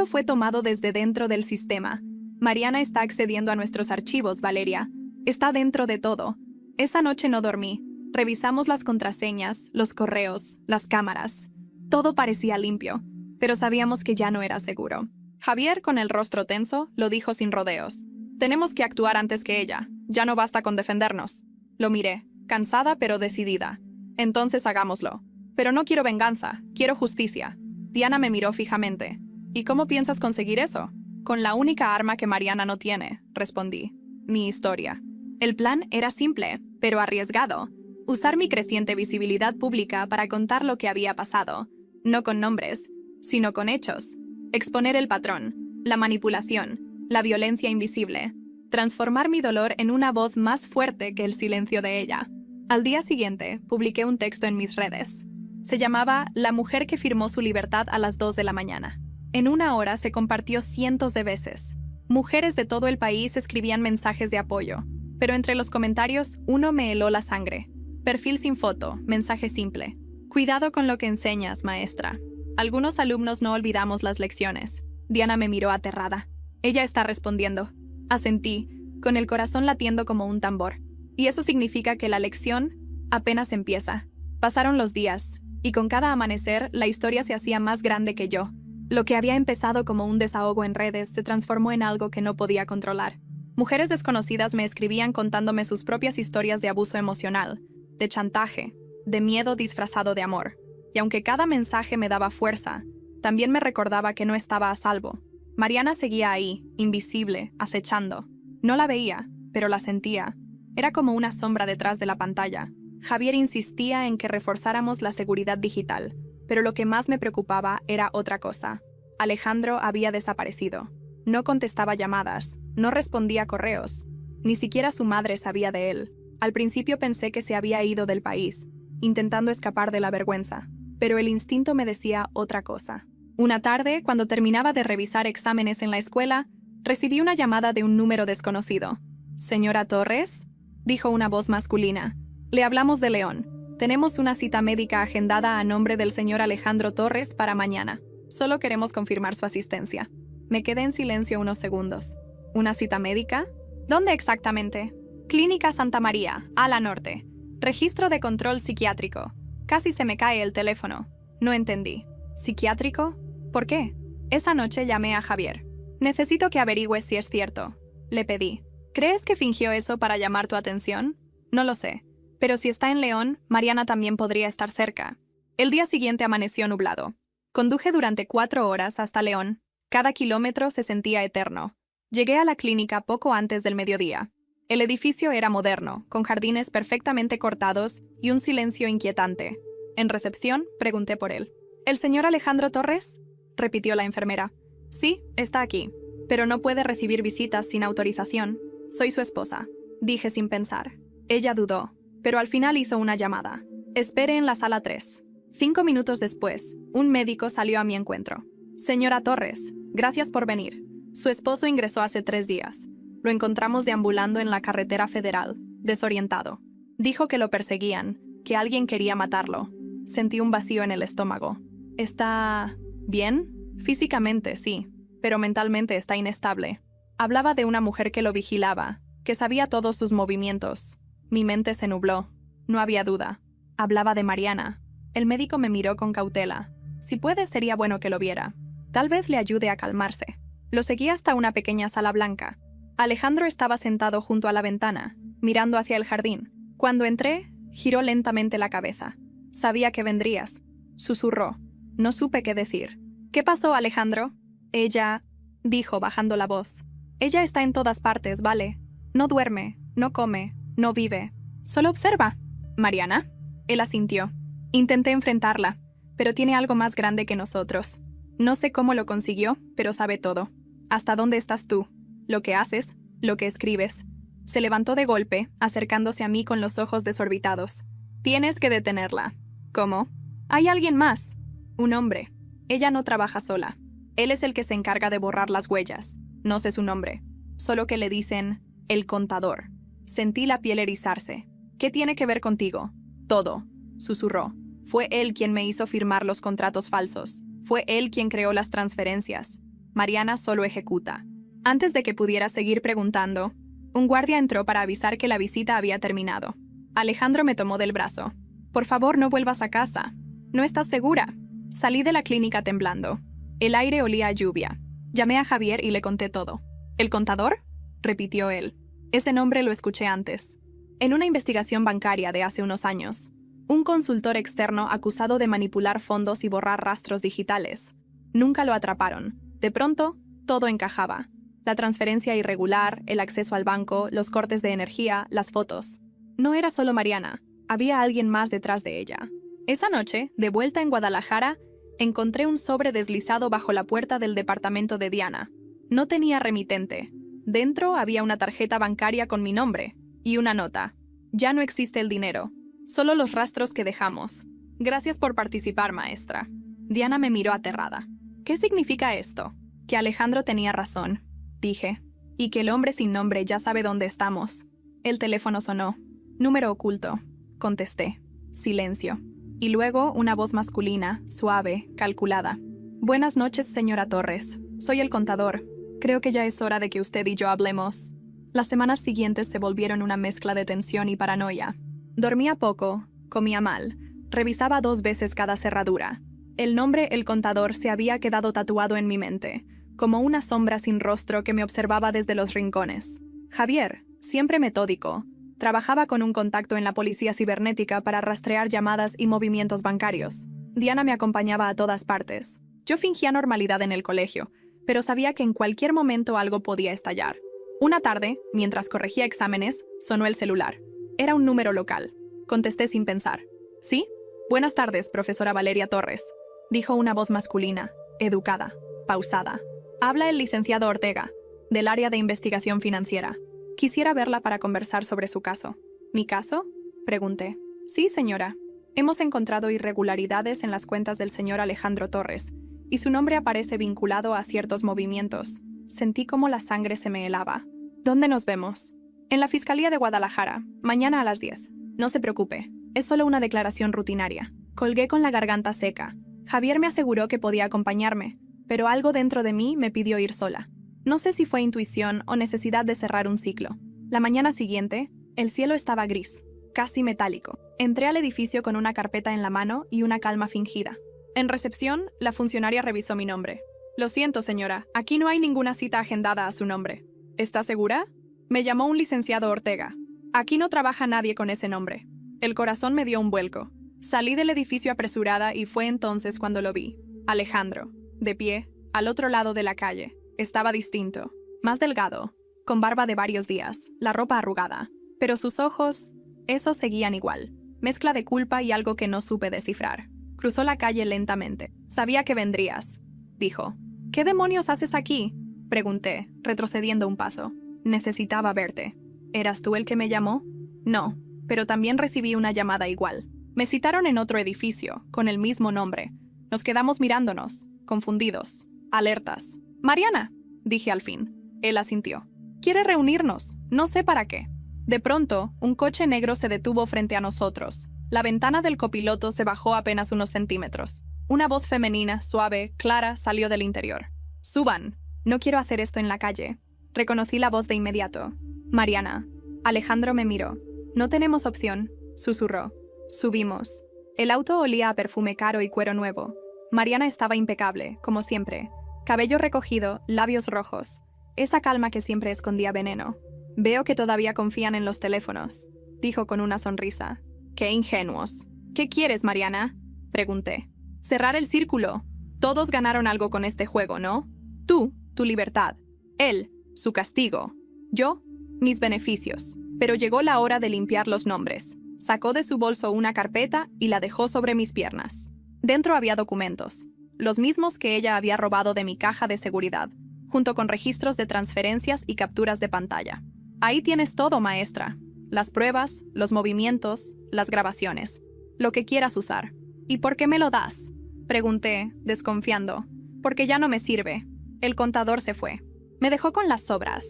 fue tomado desde dentro del sistema. Mariana está accediendo a nuestros archivos, Valeria. Está dentro de todo. Esa noche no dormí. Revisamos las contraseñas, los correos, las cámaras. Todo parecía limpio, pero sabíamos que ya no era seguro. Javier, con el rostro tenso, lo dijo sin rodeos. Tenemos que actuar antes que ella. Ya no basta con defendernos. Lo miré, cansada pero decidida. Entonces hagámoslo. Pero no quiero venganza, quiero justicia. Diana me miró fijamente. ¿Y cómo piensas conseguir eso? Con la única arma que Mariana no tiene, respondí. Mi historia. El plan era simple, pero arriesgado. Usar mi creciente visibilidad pública para contar lo que había pasado. No con nombres, sino con hechos. Exponer el patrón, la manipulación, la violencia invisible. Transformar mi dolor en una voz más fuerte que el silencio de ella. Al día siguiente, publiqué un texto en mis redes. Se llamaba «La mujer que firmó su libertad a las 2 de la mañana». En una hora se compartió cientos de veces. Mujeres de todo el país escribían mensajes de apoyo, pero entre los comentarios uno me heló la sangre. Perfil sin foto, mensaje simple. Cuidado con lo que enseñas, maestra. Algunos alumnos no olvidamos las lecciones. Diana me miró aterrada. Ella está respondiendo. Asentí, con el corazón latiendo como un tambor. Y eso significa que la lección apenas empieza. Pasaron los días, y con cada amanecer la historia se hacía más grande que yo. Lo que había empezado como un desahogo en redes se transformó en algo que no podía controlar. Mujeres desconocidas me escribían contándome sus propias historias de abuso emocional, de chantaje, de miedo disfrazado de amor. Y aunque cada mensaje me daba fuerza, también me recordaba que no estaba a salvo. Mariana seguía ahí, invisible, acechando. No la veía, pero la sentía. Era como una sombra detrás de la pantalla. Javier insistía en que reforzáramos la seguridad digital, pero lo que más me preocupaba era otra cosa. Alejandro había desaparecido. No contestaba llamadas, no respondía correos. Ni siquiera su madre sabía de él. Al principio pensé que se había ido del país, intentando escapar de la vergüenza, pero el instinto me decía otra cosa. Una tarde, cuando terminaba de revisar exámenes en la escuela, recibí una llamada de un número desconocido. «¿Señora Torres?», dijo una voz masculina. «Le hablamos de León. Tenemos una cita médica agendada a nombre del señor Alejandro Torres para mañana. Solo queremos confirmar su asistencia. Me quedé en silencio unos segundos. ¿Una cita médica? ¿Dónde exactamente? Clínica Santa María, ala norte. Registro de control psiquiátrico. Casi se me cae el teléfono. No entendí. ¿Psiquiátrico? ¿Por qué? Esa noche llamé a Javier. Necesito que averigües si es cierto. Le pedí. ¿Crees que fingió eso para llamar tu atención? No lo sé. Pero si está en León, Mariana también podría estar cerca. El día siguiente amaneció nublado. Conduje durante 4 horas hasta León. Cada kilómetro se sentía eterno. Llegué a la clínica poco antes del mediodía. El edificio era moderno, con jardines perfectamente cortados y un silencio inquietante. En recepción, pregunté por él. ¿El señor Alejandro Torres? Repitió la enfermera. Sí, está aquí, pero no puede recibir visitas sin autorización. Soy su esposa, dije sin pensar. Ella dudó, pero al final hizo una llamada. Espere en la sala 3. 5 minutos después, un médico salió a mi encuentro. Señora Torres, gracias por venir. Su esposo ingresó hace 3 días. Lo encontramos deambulando en la carretera federal, desorientado. Dijo que lo perseguían, que alguien quería matarlo. Sentí un vacío en el estómago. ¿Está bien? Físicamente, sí, pero mentalmente está inestable. Hablaba de una mujer que lo vigilaba, que sabía todos sus movimientos. Mi mente se nubló. No había duda. Hablaba de Mariana. El médico me miró con cautela. Si puede, sería bueno que lo viera. Tal vez le ayude a calmarse. Lo seguí hasta una pequeña sala blanca. Alejandro estaba sentado junto a la ventana, mirando hacia el jardín. Cuando entré, giró lentamente la cabeza. Sabía que vendrías. Susurró. No supe qué decir. ¿Qué pasó, Alejandro? Ella, dijo bajando la voz. Ella está en todas partes, ¿vale? No duerme, no come, no vive. Solo observa. ¿Mariana? Él asintió. Intenté enfrentarla, pero tiene algo más grande que nosotros. No sé cómo lo consiguió, pero sabe todo. ¿Hasta dónde estás tú? Lo que haces, lo que escribes. Se levantó de golpe, acercándose a mí con los ojos desorbitados. Tienes que detenerla. ¿Cómo? Hay alguien más. Un hombre. Ella no trabaja sola. Él es el que se encarga de borrar las huellas. No sé su nombre. Solo que le dicen el contador. Sentí la piel erizarse. ¿Qué tiene que ver contigo? Todo, susurró. Fue él quien me hizo firmar los contratos falsos. Fue él quien creó las transferencias. Mariana solo ejecuta. Antes de que pudiera seguir preguntando, un guardia entró para avisar que la visita había terminado. Alejandro me tomó del brazo. Por favor, no vuelvas a casa. ¿No estás segura? Salí de la clínica temblando. El aire olía a lluvia. Llamé a Javier y le conté todo. ¿El contador? Repitió él. Ese nombre lo escuché antes. En una investigación bancaria de hace unos años, un consultor externo acusado de manipular fondos y borrar rastros digitales. Nunca lo atraparon. De pronto, todo encajaba. La transferencia irregular, el acceso al banco, los cortes de energía, las fotos. No era solo Mariana, había alguien más detrás de ella. Esa noche, de vuelta en Guadalajara, encontré un sobre deslizado bajo la puerta del departamento de Diana. No tenía remitente. Dentro había una tarjeta bancaria con mi nombre y una nota. Ya no existe el dinero, solo los rastros que dejamos. Gracias por participar, maestra. Diana me miró aterrada. ¿Qué significa esto? Que Alejandro tenía razón, dije, y que el hombre sin nombre ya sabe dónde estamos. El teléfono sonó. Número oculto, contesté. Silencio. Y luego una voz masculina, suave, calculada. Buenas noches, señora Torres. Soy el contador. Creo que ya es hora de que usted y yo hablemos. Las semanas siguientes se volvieron una mezcla de tensión y paranoia. Dormía poco, comía mal, revisaba 2 veces cada cerradura. El nombre El Contador se había quedado tatuado en mi mente, como una sombra sin rostro que me observaba desde los rincones. Javier, siempre metódico, trabajaba con un contacto en la policía cibernética para rastrear llamadas y movimientos bancarios. Diana me acompañaba a todas partes. Yo fingía normalidad en el colegio, pero sabía que en cualquier momento algo podía estallar. Una tarde, mientras corregía exámenes, sonó el celular. Era un número local. Contesté sin pensar. ¿Sí? Buenas tardes, profesora Valeria Torres, dijo una voz masculina, educada, pausada. Habla el licenciado Ortega, del área de investigación financiera. Quisiera verla para conversar sobre su caso. ¿Mi caso? Pregunté. Sí, señora. Hemos encontrado irregularidades en las cuentas del señor Alejandro Torres, y su nombre aparece vinculado a ciertos movimientos. Sentí como la sangre se me helaba. ¿Dónde nos vemos? En la Fiscalía de Guadalajara, mañana a las 10. No se preocupe, Es solo una declaración rutinaria. Colgué con la garganta seca. Javier me aseguró que podía acompañarme, pero algo dentro de mí me pidió ir sola. No sé si fue intuición o necesidad de cerrar un ciclo. La mañana siguiente, el cielo estaba gris, casi metálico. Entré al edificio con una carpeta en la mano y una calma fingida. En recepción, la funcionaria revisó mi nombre. Lo siento, señora, aquí no hay ninguna cita agendada a su nombre. ¿Está segura? Me llamó un licenciado Ortega. Aquí no trabaja nadie con ese nombre. El corazón me dio un vuelco. Salí del edificio apresurada y fue entonces cuando lo vi. Alejandro, de pie, al otro lado de la calle. Estaba distinto, más delgado, con barba de varios días, la ropa arrugada. Pero sus ojos, esos seguían igual. Mezcla de culpa y algo que no supe descifrar. Cruzó la calle lentamente. Sabía que vendrías, dijo. ¿Qué demonios haces aquí? Pregunté, retrocediendo un paso. Necesitaba verte. ¿Eras tú el que me llamó? No, pero también recibí una llamada igual. Me citaron en otro edificio, con el mismo nombre. Nos quedamos mirándonos, confundidos, alertas. «Mariana», dije al fin. Él asintió. «Quiere reunirnos, no sé para qué». De pronto, un coche negro se detuvo frente a nosotros. La ventana del copiloto se bajó apenas unos centímetros. Una voz femenina, suave, clara, salió del interior. «Suban. No quiero hacer esto en la calle». Reconocí la voz de inmediato. «Mariana». Alejandro me miró. «No tenemos opción», susurró. Subimos. El auto olía a perfume caro y cuero nuevo. Mariana estaba impecable, como siempre. Cabello recogido, labios rojos. Esa calma que siempre escondía veneno. «Veo que todavía confían en los teléfonos», dijo con una sonrisa. «Qué ingenuos». «¿Qué quieres, Mariana?», pregunté. «Cerrar el círculo. Todos ganaron algo con este juego, ¿no? Tú, tu libertad. Él, su castigo. Yo, mis beneficios». Pero llegó la hora de limpiar los nombres. Sacó de su bolso una carpeta y la dejó sobre mis piernas. Dentro había documentos, los mismos que ella había robado de mi caja de seguridad, junto con registros de transferencias y capturas de pantalla. «Ahí tienes todo, maestra. Las pruebas, los movimientos, las grabaciones. Lo que quieras usar». «¿Y por qué me lo das?», pregunté, desconfiando. «Porque ya no me sirve». El contador se fue. Me dejó con las sobras.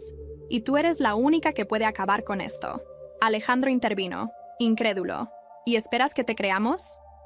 «Y tú eres la única que puede acabar con esto». Alejandro intervino, incrédulo. «¿Y esperas que te creamos?».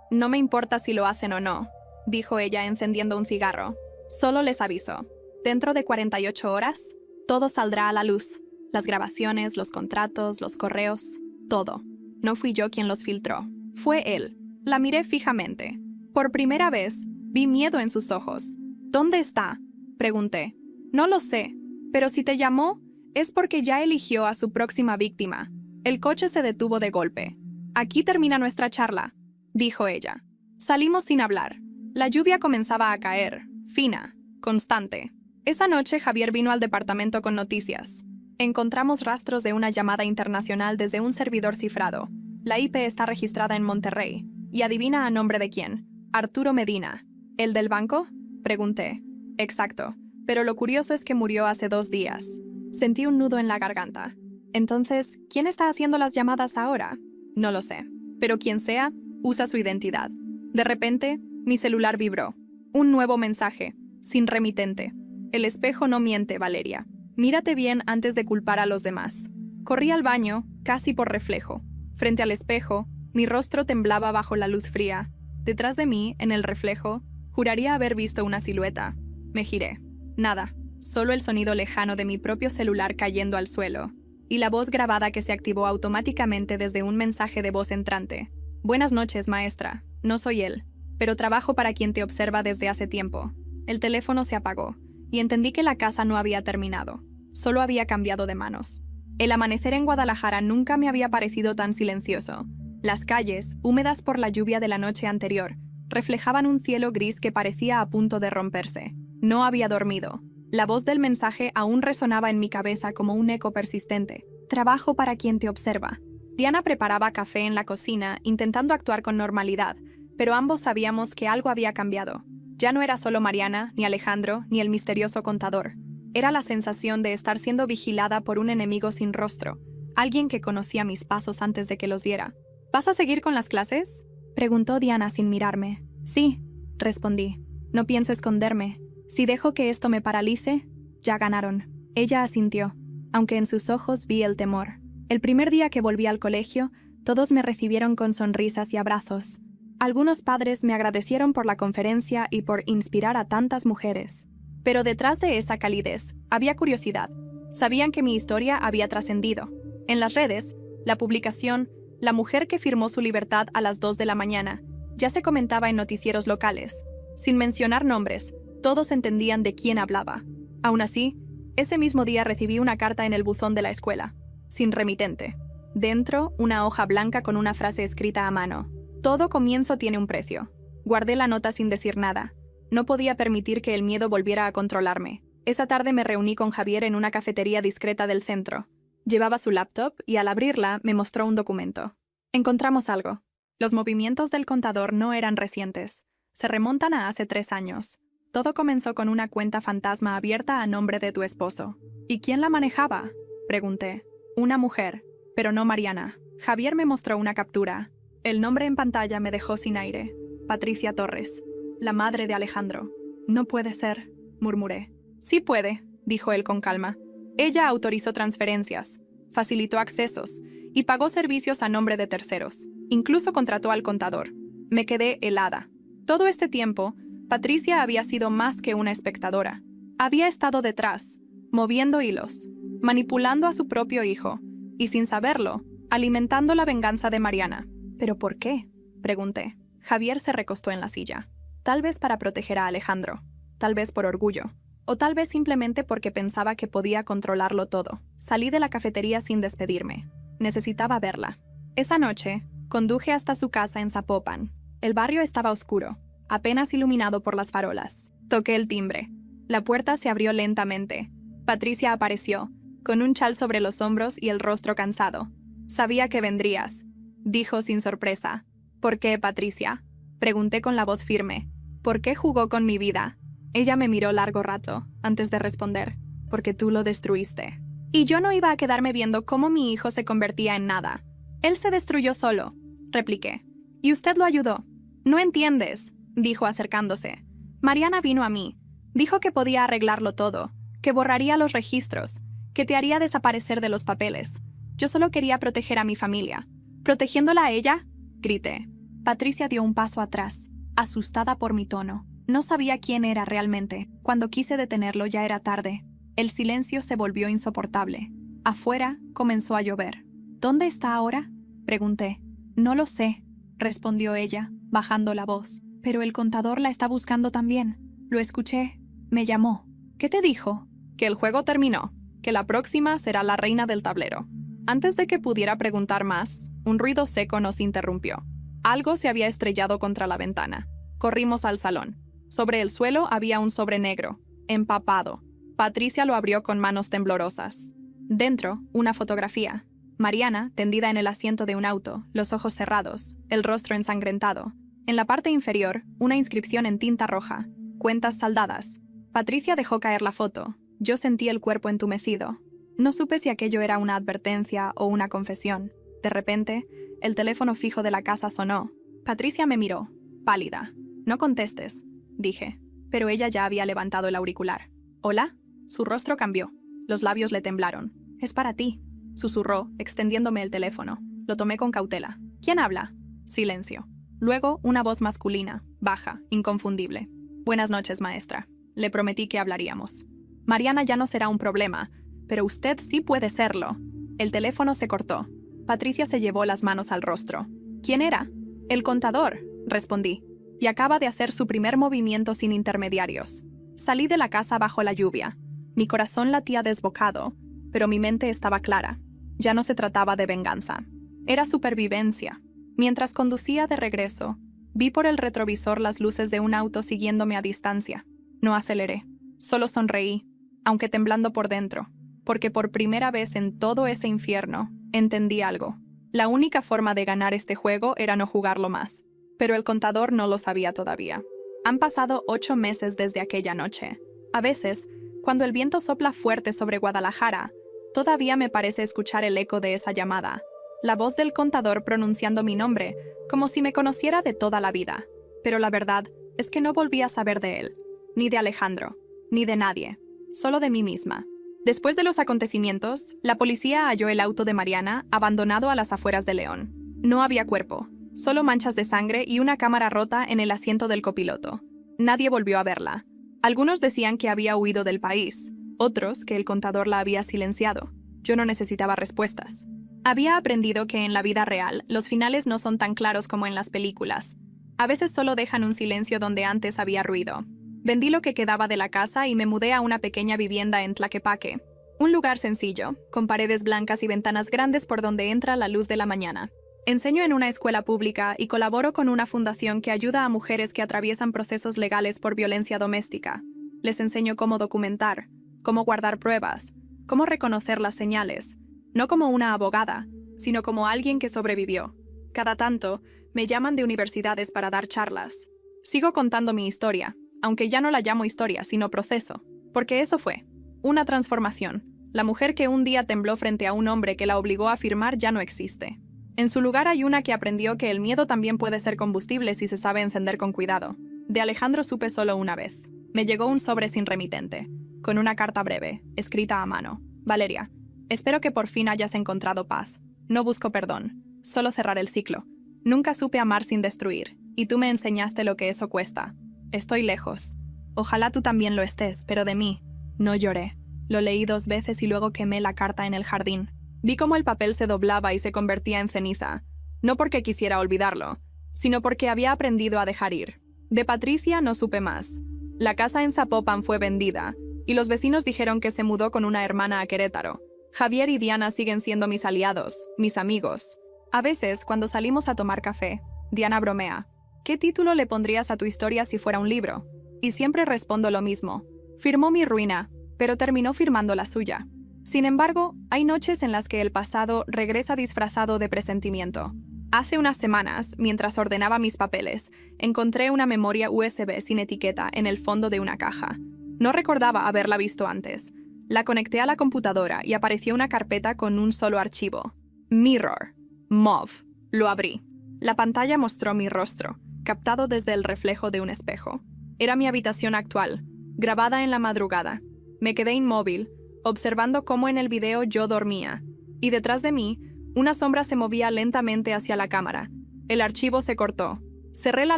«No me importa si lo hacen o no», dijo ella encendiendo un cigarro. «Solo les aviso. Dentro de 48 horas, todo saldrá a la luz. Las grabaciones, los contratos, los correos, todo. No fui yo quien los filtró. Fue él». La miré fijamente. Por primera vez, vi miedo en sus ojos. «¿Dónde está?», pregunté. «No lo sé, pero si te llamó, es porque ya eligió a su próxima víctima». El coche se detuvo de golpe. «Aquí termina nuestra charla», dijo ella. Salimos sin hablar. La lluvia comenzaba a caer, fina, constante. Esa noche Javier vino al departamento con noticias. Encontramos rastros de una llamada internacional desde un servidor cifrado. La IP está registrada en Monterrey. ¿Y adivina a nombre de quién? Arturo Medina. ¿El del banco?, pregunté. Exacto, pero lo curioso es que murió hace 2 días. Sentí un nudo en la garganta. Entonces, ¿quién está haciendo las llamadas ahora? No lo sé, pero quien sea, usa su identidad. De repente, mi celular vibró. Un nuevo mensaje, sin remitente. «El espejo no miente, Valeria. Mírate bien antes de culpar a los demás». Corrí al baño, casi por reflejo. Frente al espejo, mi rostro temblaba bajo la luz fría. Detrás de mí, en el reflejo, juraría haber visto una silueta. Me giré. Nada, solo el sonido lejano de mi propio celular cayendo al suelo. Y la voz grabada que se activó automáticamente desde un mensaje de voz entrante. «Buenas noches, maestra. No soy él, pero trabajo para quien te observa desde hace tiempo». El teléfono se apagó, y entendí que la casa no había terminado. Solo había cambiado de manos. El amanecer en Guadalajara nunca me había parecido tan silencioso. Las calles, húmedas por la lluvia de la noche anterior, reflejaban un cielo gris que parecía a punto de romperse. No había dormido. La voz del mensaje aún resonaba en mi cabeza como un eco persistente. «Trabajo para quien te observa». Diana preparaba café en la cocina, intentando actuar con normalidad, pero ambos sabíamos que algo había cambiado. Ya no era solo Mariana, ni Alejandro, ni el misterioso contador. Era la sensación de estar siendo vigilada por un enemigo sin rostro, alguien que conocía mis pasos antes de que los diera. «¿Vas a seguir con las clases?», preguntó Diana sin mirarme. «Sí», respondí. «No pienso esconderme. Si dejo que esto me paralice, ya ganaron». Ella asintió, aunque en sus ojos vi el temor. El primer día que volví al colegio, Todos me recibieron con sonrisas y abrazos. Algunos padres me agradecieron por la conferencia y por inspirar a tantas mujeres. Pero detrás de esa calidez había curiosidad. Sabían que mi historia había trascendido. En las redes, la publicación "La mujer que firmó su libertad a las 2 de la mañana" ya se comentaba en noticieros locales. Sin mencionar nombres, todos entendían de quién hablaba. Aún así, ese mismo día recibí una carta en el buzón de la escuela, sin remitente. Dentro, una hoja blanca con una frase escrita a mano. Todo comienzo tiene un precio. Guardé la nota sin decir nada. No podía permitir que el miedo volviera a controlarme. Esa tarde me reuní con Javier en una cafetería discreta del centro. Llevaba su laptop y al abrirla me mostró un documento. Encontramos algo. Los movimientos del contador no eran recientes. Se remontan a hace 3 años. Todo comenzó con una cuenta fantasma abierta a nombre de tu esposo. ¿Y quién la manejaba?, pregunté. Una mujer, pero no Mariana. Javier me mostró una captura. El nombre en pantalla me dejó sin aire. Patricia Torres, la madre de Alejandro. No puede ser, murmuré. Sí puede, dijo él con calma. Ella autorizó transferencias, facilitó accesos y pagó servicios a nombre de terceros. Incluso contrató al contador. Me quedé helada. Todo este tiempo, Patricia había sido más que una espectadora. Había estado detrás, moviendo hilos, manipulando a su propio hijo, y sin saberlo, alimentando la venganza de Mariana. ¿Pero por qué?, pregunté. Javier se recostó en la silla. Tal vez para proteger a Alejandro, tal vez por orgullo, o tal vez simplemente porque pensaba que podía controlarlo todo. Salí de la cafetería sin despedirme. Necesitaba verla. Esa noche, conduje hasta su casa en Zapopan. El barrio estaba oscuro, apenas iluminado por las farolas. Toqué el timbre. La puerta se abrió lentamente. Patricia apareció, con un chal sobre los hombros y el rostro cansado. Sabía que vendrías, dijo sin sorpresa. ¿Por qué, Patricia?, pregunté con la voz firme. ¿Por qué jugó con mi vida? Ella me miró largo rato, antes de responder. Porque tú lo destruiste. Y yo no iba a quedarme viendo cómo mi hijo se convertía en nada. Él se destruyó solo, repliqué. Y usted lo ayudó. No entiendes, dijo acercándose. Mariana vino a mí. Dijo que podía arreglarlo todo, que borraría los registros, que te haría desaparecer de los papeles. Yo solo quería proteger a mi familia. ¿Protegiéndola a ella?, grité. Patricia dio un paso atrás, asustada por mi tono. No sabía quién era realmente. Cuando quise detenerlo ya era tarde. El silencio se volvió insoportable. Afuera comenzó a llover. ¿Dónde está ahora?, pregunté. No lo sé, respondió ella, bajando la voz. Pero el contador la está buscando también. Lo escuché. Me llamó. ¿Qué te dijo? Que el juego terminó, que la próxima será la reina del tablero. Antes de que pudiera preguntar más, un ruido seco nos interrumpió. Algo se había estrellado contra la ventana. Corrimos al salón. Sobre el suelo había un sobre negro, empapado. Patricia lo abrió con manos temblorosas. Dentro, una fotografía. Mariana, tendida en el asiento de un auto, los ojos cerrados, el rostro ensangrentado. En la parte inferior, una inscripción en tinta roja. Cuentas saldadas. Patricia dejó caer la foto. Yo sentí el cuerpo entumecido. No supe si aquello era una advertencia o una confesión. De repente, el teléfono fijo de la casa sonó. Patricia me miró, pálida. No contestes, dije, pero ella ya había levantado el auricular. ¿Hola? Su rostro cambió. Los labios le temblaron. Es para ti, susurró, extendiéndome el teléfono. Lo tomé con cautela. ¿Quién habla? Silencio. Luego, una voz masculina, baja, inconfundible. Buenas noches, maestra. Le prometí que hablaríamos. Mariana ya no será un problema, pero usted sí puede serlo. El teléfono se cortó. Patricia se llevó las manos al rostro. ¿Quién era? El contador, respondí. Y acaba de hacer su primer movimiento sin intermediarios. Salí de la casa bajo la lluvia. Mi corazón latía desbocado, pero mi mente estaba clara. Ya no se trataba de venganza. Era supervivencia. Mientras conducía de regreso, vi por el retrovisor las luces de un auto siguiéndome a distancia. No aceleré. Solo sonreí, aunque temblando por dentro, porque por primera vez en todo ese infierno, entendí algo. La única forma de ganar este juego era no jugarlo más. Pero el contador no lo sabía todavía. Han pasado 8 meses desde aquella noche. A veces, cuando el viento sopla fuerte sobre Guadalajara, todavía me parece escuchar el eco de esa llamada. La voz del contador pronunciando mi nombre, como si me conociera de toda la vida. Pero la verdad es que no volví a saber de él, ni de Alejandro, ni de nadie, solo de mí misma. Después de los acontecimientos, la policía halló el auto de Mariana abandonado a las afueras de León. No había cuerpo, solo manchas de sangre y una cámara rota en el asiento del copiloto. Nadie volvió a verla. Algunos decían que había huido del país, otros que el contador la había silenciado. Yo no necesitaba respuestas. Había aprendido que en la vida real los finales no son tan claros como en las películas. A veces solo dejan un silencio donde antes había ruido. Vendí lo que quedaba de la casa y me mudé a una pequeña vivienda en Tlaquepaque. Un lugar sencillo, con paredes blancas y ventanas grandes por donde entra la luz de la mañana. Enseño en una escuela pública y colaboro con una fundación que ayuda a mujeres que atraviesan procesos legales por violencia doméstica. Les enseño cómo documentar, cómo guardar pruebas, cómo reconocer las señales, no como una abogada, sino como alguien que sobrevivió. Cada tanto, me llaman de universidades para dar charlas. Sigo contando mi historia, aunque ya no la llamo historia, sino proceso, porque eso fue una transformación. La mujer que un día tembló frente a un hombre que la obligó a firmar ya no existe. En su lugar hay una que aprendió que el miedo también puede ser combustible si se sabe encender con cuidado. De Alejandro supe solo una vez. Me llegó un sobre sin remitente, con una carta breve, escrita a mano. Valeria, espero que por fin hayas encontrado paz. No busco perdón, solo cerrar el ciclo. Nunca supe amar sin destruir, y tú me enseñaste lo que eso cuesta. Estoy lejos. Ojalá tú también lo estés, pero de mí. No lloré. Lo leí 2 veces y luego quemé la carta en el jardín. Vi cómo el papel se doblaba y se convertía en ceniza. No porque quisiera olvidarlo, sino porque había aprendido a dejar ir. De Patricia no supe más. La casa en Zapopan fue vendida, y los vecinos dijeron que se mudó con una hermana a Querétaro. Javier y Diana siguen siendo mis aliados, mis amigos. A veces, cuando salimos a tomar café, Diana bromea: ¿qué título le pondrías a tu historia si fuera un libro? Y siempre respondo lo mismo. Firmó mi ruina, pero terminó firmando la suya. Sin embargo, hay noches en las que el pasado regresa disfrazado de presentimiento. Hace unas semanas, mientras ordenaba mis papeles, encontré una memoria USB sin etiqueta en el fondo de una caja. No recordaba haberla visto antes. La conecté a la computadora y apareció una carpeta con un solo archivo. Mirror. MOV. Lo abrí. La pantalla mostró mi rostro, captado desde el reflejo de un espejo. Era mi habitación actual, grabada en la madrugada. Me quedé inmóvil, observando cómo en el video yo dormía, y detrás de mí, una sombra se movía lentamente hacia la cámara. El archivo se cortó. Cerré la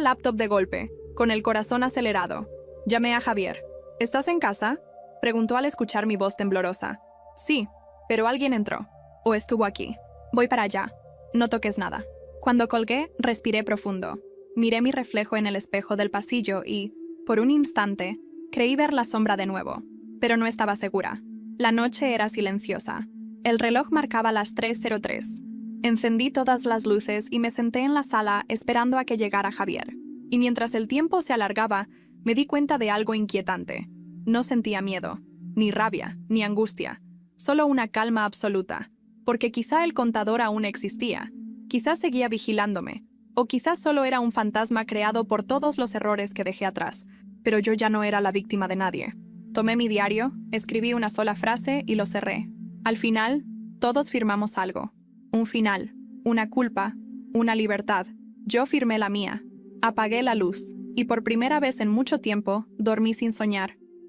laptop de golpe, con el corazón acelerado. Llamé a Javier. ¿Estás en casa?, preguntó al escuchar mi voz temblorosa. Sí, pero alguien entró. O estuvo aquí. Voy para allá. No toques nada. Cuando colgué, respiré profundo. Miré mi reflejo en el espejo del pasillo y, por un instante, creí ver la sombra de nuevo. Pero no estaba segura. La noche era silenciosa. El reloj marcaba las 3:03. Encendí todas las luces y me senté en la sala esperando a que llegara Javier. Y mientras el tiempo se alargaba, me di cuenta de algo inquietante. No sentía miedo, ni rabia, ni angustia. Solo una calma absoluta. Porque quizá el contador aún existía. Quizá seguía vigilándome. O quizá solo era un fantasma creado por todos los errores que dejé atrás. Pero yo ya no era la víctima de nadie. Tomé mi diario, escribí una sola frase y lo cerré. Al final, todos firmamos algo. Un final, una culpa, una libertad. Yo firmé la mía. Apagué la luz, y por primera vez en mucho tiempo, dormí sin soñar.